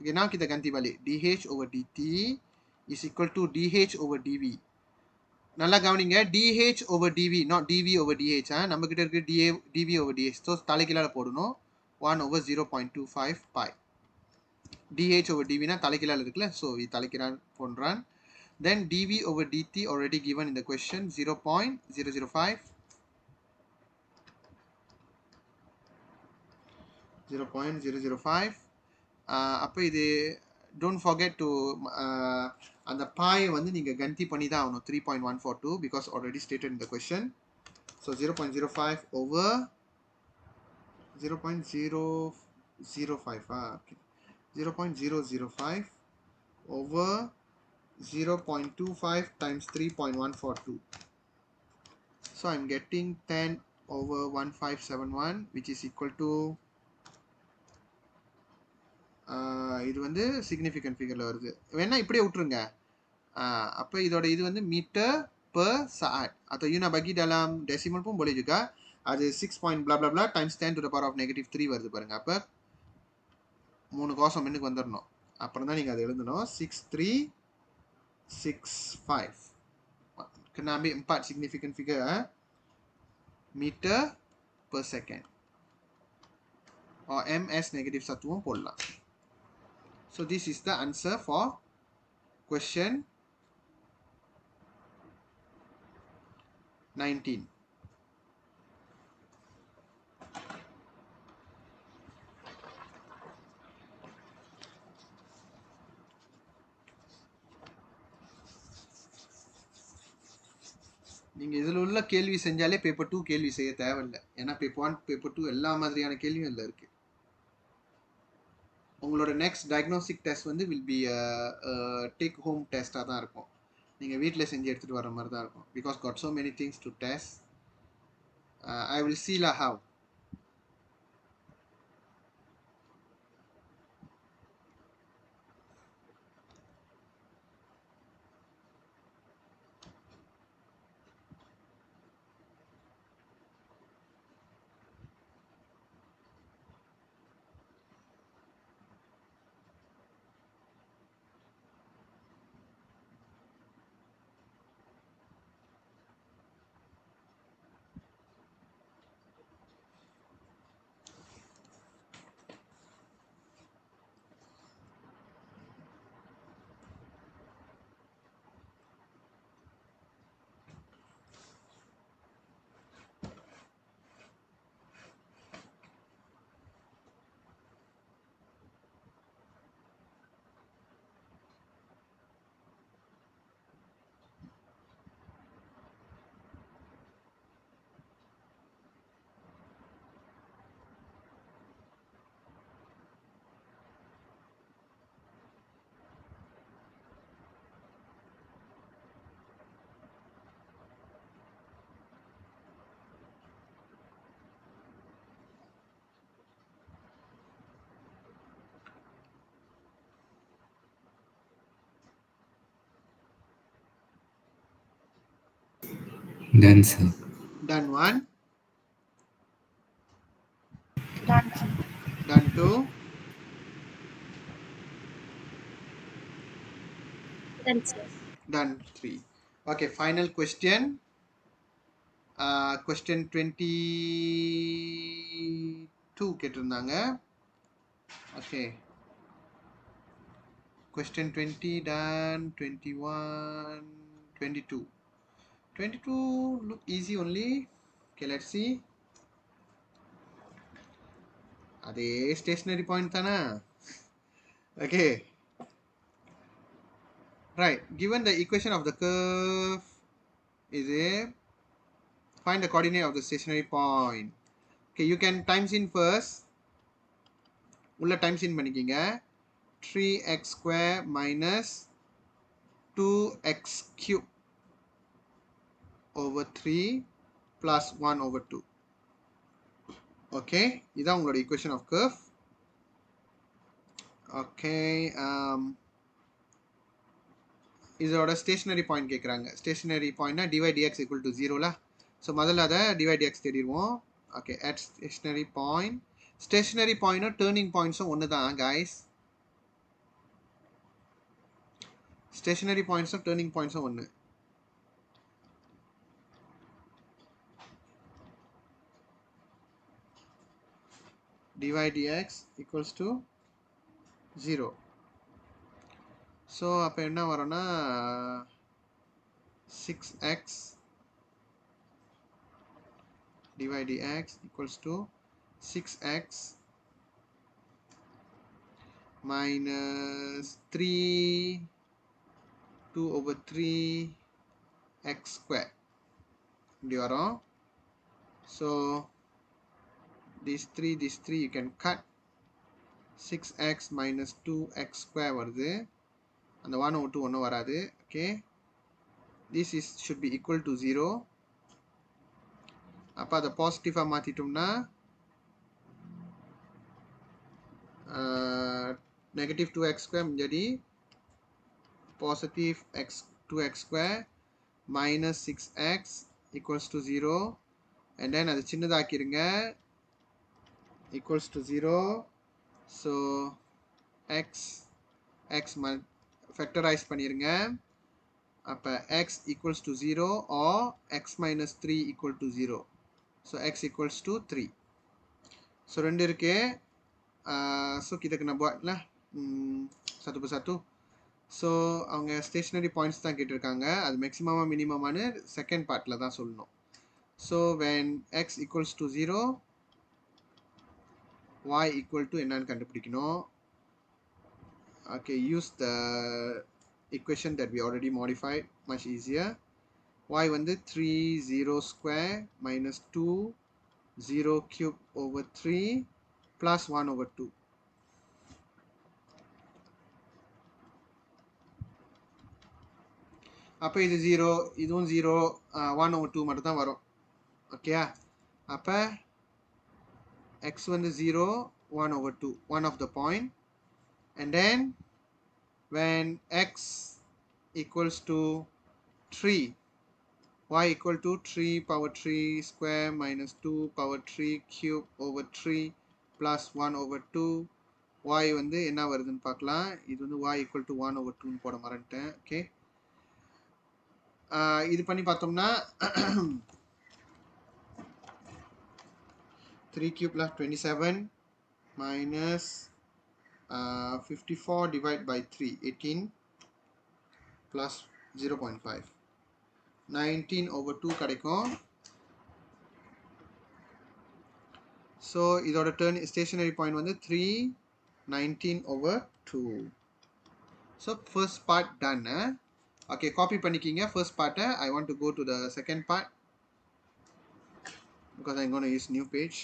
Okay, now kita ganti balik. dh over dt is equal to dh over dv. நல்லா கவனிங்க, dh over dv, not dv over dh. நம்ம கிட்ட இருக்கு dv over dh. So தலைகீழால போடணும். 1 over 0.25 pi. dh over dv னா தலைகீழால இருக்குல்ல, so தலைகீழால் போடுறான். Then dv over dt already given in the question, 0.005. 0.005. அப்போ இது don't forget to அந்த pi வந்து நீங்க கந்தி பண்ணி தான் ஆகணும். 3.142 because already stated in the question. So 0.05 over 0.005. Okay. 0.005 over 0.25 times 3.142. So I'm getting 10 over 1571, which is equal to இது வந்து significant figureல வருது. வேணா இப்படியே விட்டுருங்க. அப்போ இதோட இது வந்து meter per saat. Atau you nak bagi dalam decimal pun boleh juga. Ada 6 point blah blah blah times 10 to the power of -3 வருது பாருங்க. அப்போ 3 கோசம் மின்னுக்கு வந்துடணும். அப்புறம் தான் நீங்கள் அதை எழுதணும். 6365. Kena ambil 4 significant figure. Meter per second. Or ms -1 pun போடலாம். So this is the answer for question 19. நீங்கள் இதில் உள்ள கேள்வி செஞ்சாலே பேப்பர் 2 கேள்வி செய்ய தேவையில்லை. ஏன்னா பேப்பர் 1 பேப்பர் 2 எல்லா மாதிரியான கேள்வியும் இதில் இருக்குது. உங்களோட நெக்ஸ்ட் டயக்னோஸ்டிக் டெஸ்ட் வந்து வில் பி டேக் ஹோம் டெஸ்ட்டாக தான் இருக்கும். நீங்கள் வீட்டில் செஞ்சு எடுத்துகிட்டு வர மாதிரி தான் இருக்கும். Because got so many things to test. I will see la how. Done, sir. Done 1. Done. Done 2. Done, sir. Done 3. Okay, final question. Question 22 கேட்டிருந்தாங்க. Okay. Question 20 done. 21, 22. 22 look easy only. Okay, let's see. அதே stationary point தானே? Okay. Right. Given the equation of the curve is a find the coordinate of the stationary point. Okay, you can times in first. உள்ள times in பண்ணிக்கிங்க. 3x square minus 2x cube over 3 plus 1 over 2. Okay, இதான் உங்களோட equation of curve. Okay, இதோட stationary point கேட்குறாங்க. Stationary point dy dx equal to 0 ல. So முதல்ல அதை dy dx தேடிடுவோம். Okay, at stationary point. Stationary point turning points ஒன்று தான் guys. Stationary points turning points ஒன்று. dy dx equals to 0. So அப்போ என்ன வரும்னா 6x dy dx equals to 6x minus 3 2 over 3 x square. இப்படி வரும். So these 3 you can cut. 6x minus 2x square வருது. அந்த 1 over 2 ஒன்றும் வராது. Okay, this is should be equal to 0. அப்போ அதை பாசிட்டிவாக மாற்றிட்டோம்னா negative 2x square menjadi positive 2x square minus 6x equals to 0, and then அது சின்னதாக்கிருங்க equals to 0. So x factorize பண்ணிருங்க. அப்போ x equals to 0 or x minus 3 equal to 0. So x equals to 3. So ரெண்டு இருக்கு. So kita kena buat lah satu persatu. So அவங்க stationary points தான் கேட்டிருக்காங்க. அது maximum minimum second partல தான் சொல்லணும். So when x equals to 0, y equal to என்னன்னு கண்டுபிடிக்கணும். Okay, use the equation that we already modified, much easier. Y வந்து 3 0 square minus 2 0 cube over 3 plus 1 over 2. அப்போ இது 0, இதுவும் 0, 1 over 2 மட்டும் தான் வரும். ஓகேயா? அப்போ x வந்து 0, 1 over 2, one of the point. And then when x equals to 3, y equal to 3 power 3 square minus 2 power 3 cube over 3 plus 1 over 2. y வந்து என்ன வருதுன்னு பார்க்கலாம். இது வந்து y equal to 1 over 2 போட மறந்துட்டேன். ஓகே, இது பண்ணி பார்த்தோம்னா 3 cube plus 27 minus 54 divided by 3, 18 plus 0.5, 19 over 2 கிடைக்கும். So இதோட stationary point வந்து 3 19 over 2. So first part done. Okay, copy பண்ணிக்கிங்க first part. I want to go to the second part because I'm going to use new page.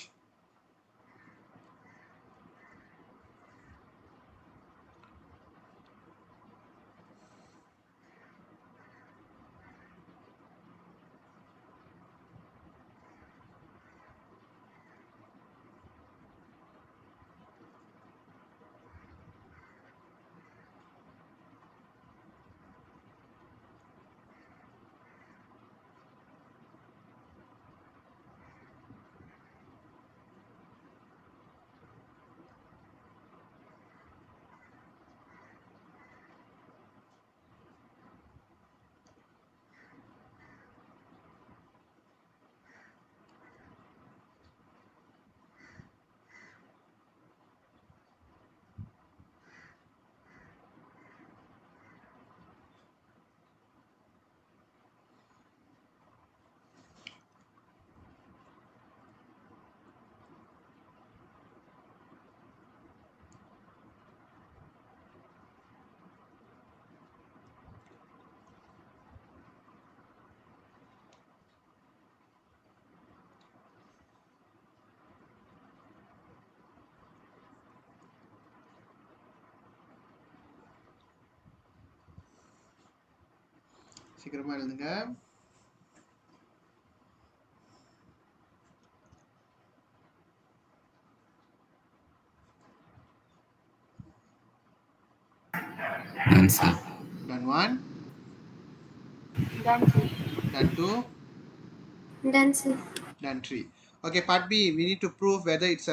சீக்கிரமா எழுதுங்க. Done, sir. Done 1, Done, sir. done 2, Done, sir. done 3. Okay, part B, we need to prove whether it's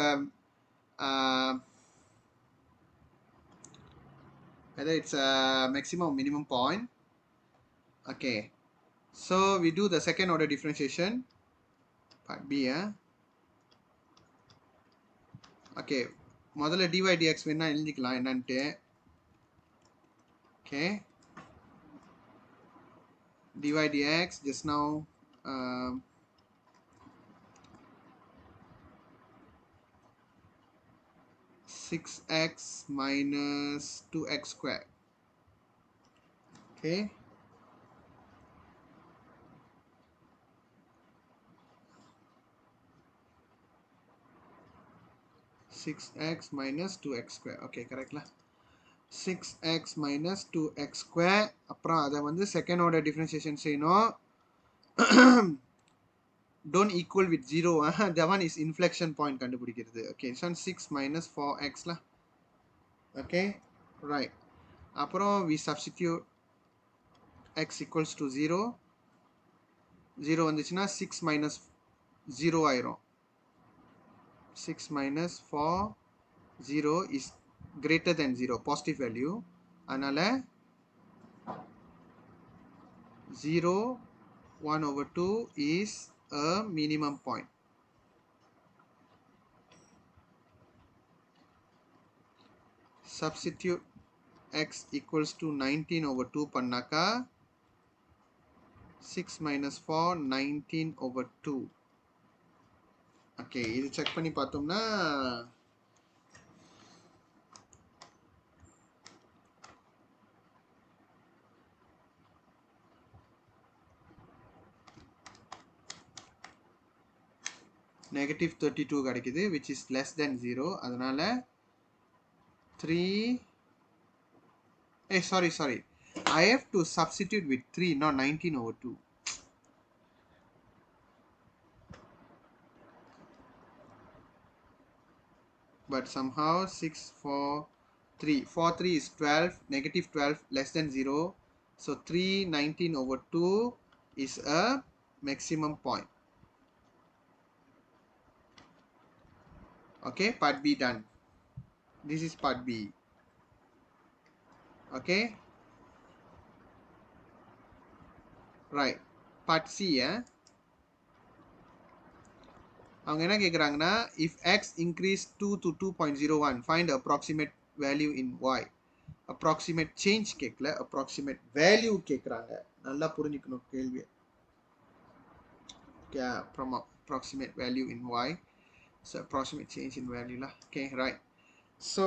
a maximum or minimum point. Okay, so we do the second order differentiation, part B. Okay, முதல்ல dy dx வேணா எழுதிக்கலாம் என்னன்ட்டு. Okay, dy dx just now 6x minus 2x squared. Okay, six x minus 2x square. Okay, correct lah. 6x minus 2x square. அப்புறம் அதை வந்து second order differentiation செய்யணும். Don't equal with 0. That one is inflection point கண்டுபிடிக்கிறது. Okay, so 6 minus 4x lah. Okay, right. அப்புறம் we substitute x equals to 0. 0 வந்துச்சுன்னா 6 minus 0 ஆயிரும். 6 minus 4, 0 is greater than 0, positive value. அதனால 0, 1 over 2 is a minimum point. Substitute x equals to 19 over 2 பண்ணாக்கா 6 minus 4, 19 over 2. Okay, இது check பண்ணி பார்த்தோம்னா negative 32 கிடைக்குது, which is less than 0. அதனால 3, sorry. I have to substitute with 3, not 19 over 2. But somehow 6, 4, 3. 4, 3 is 12, negative 12, less than 0. So 3, 19 over 2 is a maximum point. Okay, part B done. This is part B. Okay, right. Part C, அவங்க என்ன கேட்குறாங்கன்னா if x increase 2 to 2.01 find the approximate value in y. approximate change கேட்கல, approximate value கேட்குறாங்க. நல்லா புரிஞ்சுக்கணும் கேள்வி. Yeah, from approximate value in y. So approximate change in value lah. Okay, right. So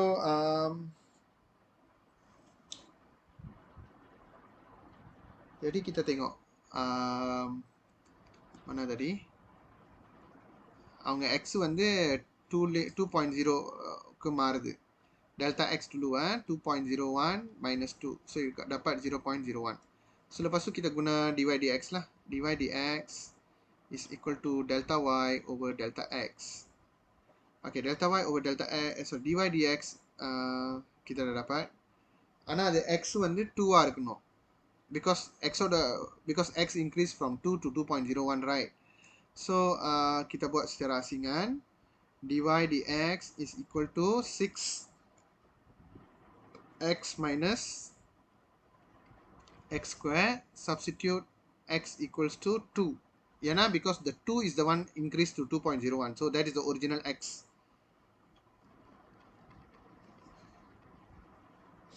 jadi kita tengok mana tadi அவங்க x வந்து 2.0 மாறுது. delta x dulu 2.01 minus 2. So you dapat 0.01. So lepas tu kita guna dy dx lah. dy dx is equal to delta y over delta x. Okay, delta y over delta x. So dy dx kita dah dapat. ஆனால் அது x வந்து 2 இருக்கணும். Because x increase from 2 to 2.01, right? So kita buat secara asingan. dy dx is equal to 6x minus x square. Substitute x equals to 2. ஏன்னா because the 2 is the one increased to 2.01. So that is the original x.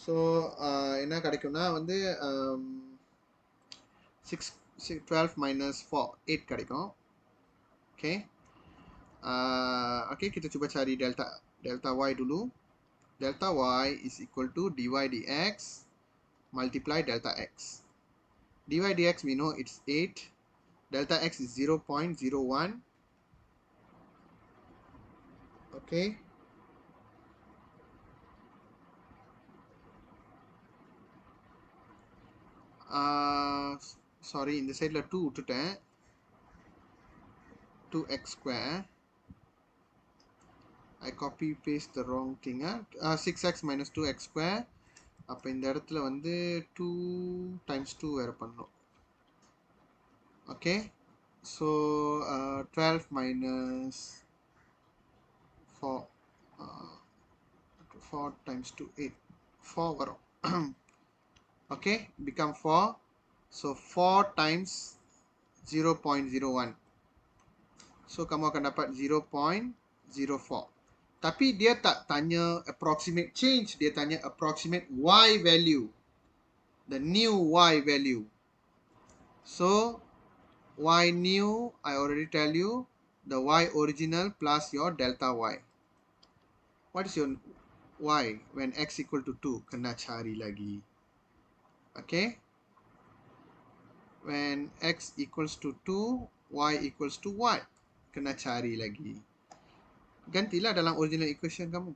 So என்ன கிடைக்கும்னா வந்து 12 minus 4, 8 கிடைக்கும். Okay. Okay, kita cuba cari delta y dulu. Delta y is equal to dy dx multiply delta x. dy dx we know it's 8. Delta x is 0.01. Okay. Sorry இந்த சைடில் 2 விட்டுட்டேன் 2x square I copy paste the wrong thing 6x minus 2x square அப்போ இந்த இடத்துல வந்து 2 times 2 வேறு பண்ணணும் okay so 12 minus 4 4 times 2 8 4 வரும் okay become 4 so 4 times 0.01 so kamu akan dapat 0.04 tapi dia tak tanya approximate change dia tanya approximate y value the new y value so y new I already tell you the y original plus your delta y what is your y when x equal to 2 kena cari lagi okay when x equals to 2 y equals to what kena cari lagi gantilah dalam original equation kamu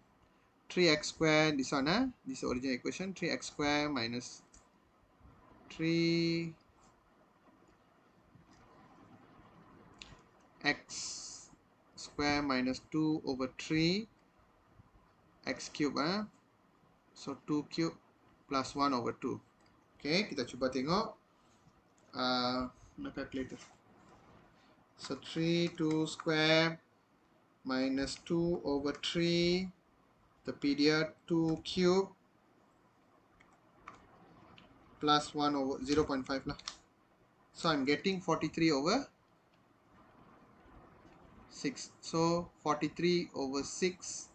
3x square this one this is original equation 3x square minus 3x square minus 2 over 3 x cube so 2 cube plus 1 over 2 okay kita cuba tengok calculator so 3 2 square minus 2 over 3 the period 2 cube plus 1 over 0.5 lah. So I'm getting 43 over 6. So 43 over 6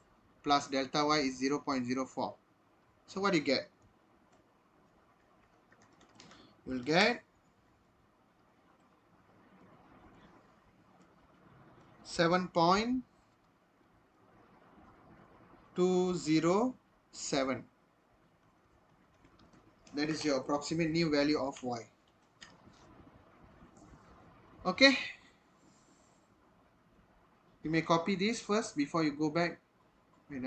plus delta y is 0.04. So what do you get? We'll get 7.207. That is your approximate new value of y. Okay. You may copy this first before you go back. Wait,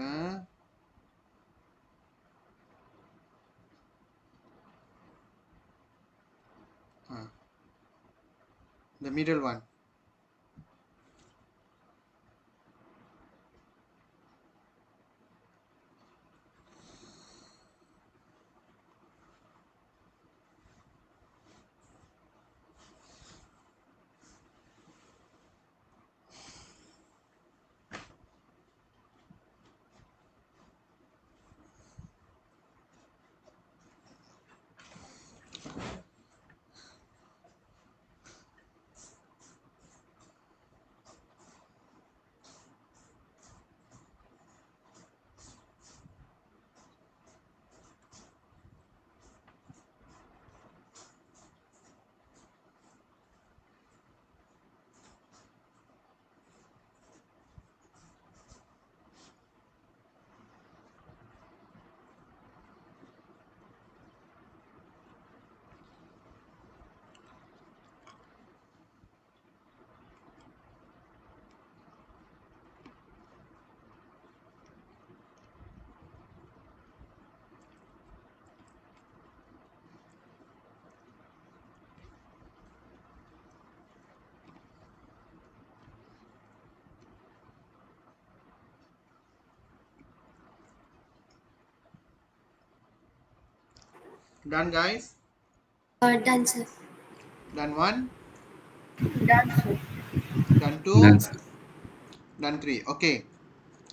the middle one. Done, guys? Done, sir. Done 1? Done, sir. Done 2? Done, sir. Done 3. Okay.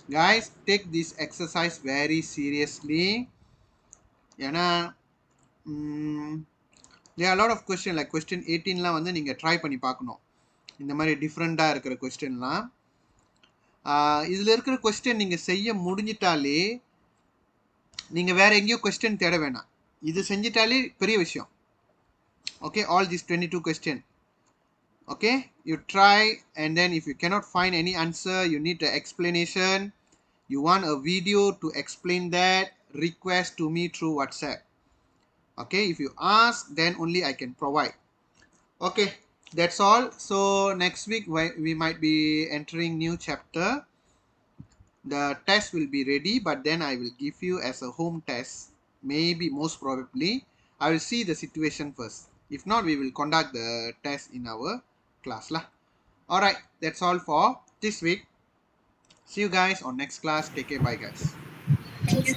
Guys, take this exercise very seriously. ஏன்னா there are a lot of question like question 18லாம் வந்து நீங்கள் try பண்ணி பார்க்கணும் இந்த மாதிரி டிஃப்ரெண்ட்டாக இருக்கிற கொஸ்டின்லாம் இதில் இருக்கிற கொஸ்டின் நீங்கள் செய்ய முடிஞ்சிட்டாலே நீங்கள் வேறு எங்கேயோ கொஸ்டின் தேட வேணாம் இது செஞ்சிட்டாலே பெரிய விஷயம் okay all these 22 question okay you try and then if you cannot find any answer you need the explanation you want a video to explain that request to me through WhatsApp okay if you ask then only I can provide okay that's all so next week we might be entering new chapter the test will be ready but then I will give you as a home test maybe most probably I will see the situation first If not, we will conduct the test in our class lah. Alright, that's all for this week. See you guys on next class. Take care. Bye guys. Okay.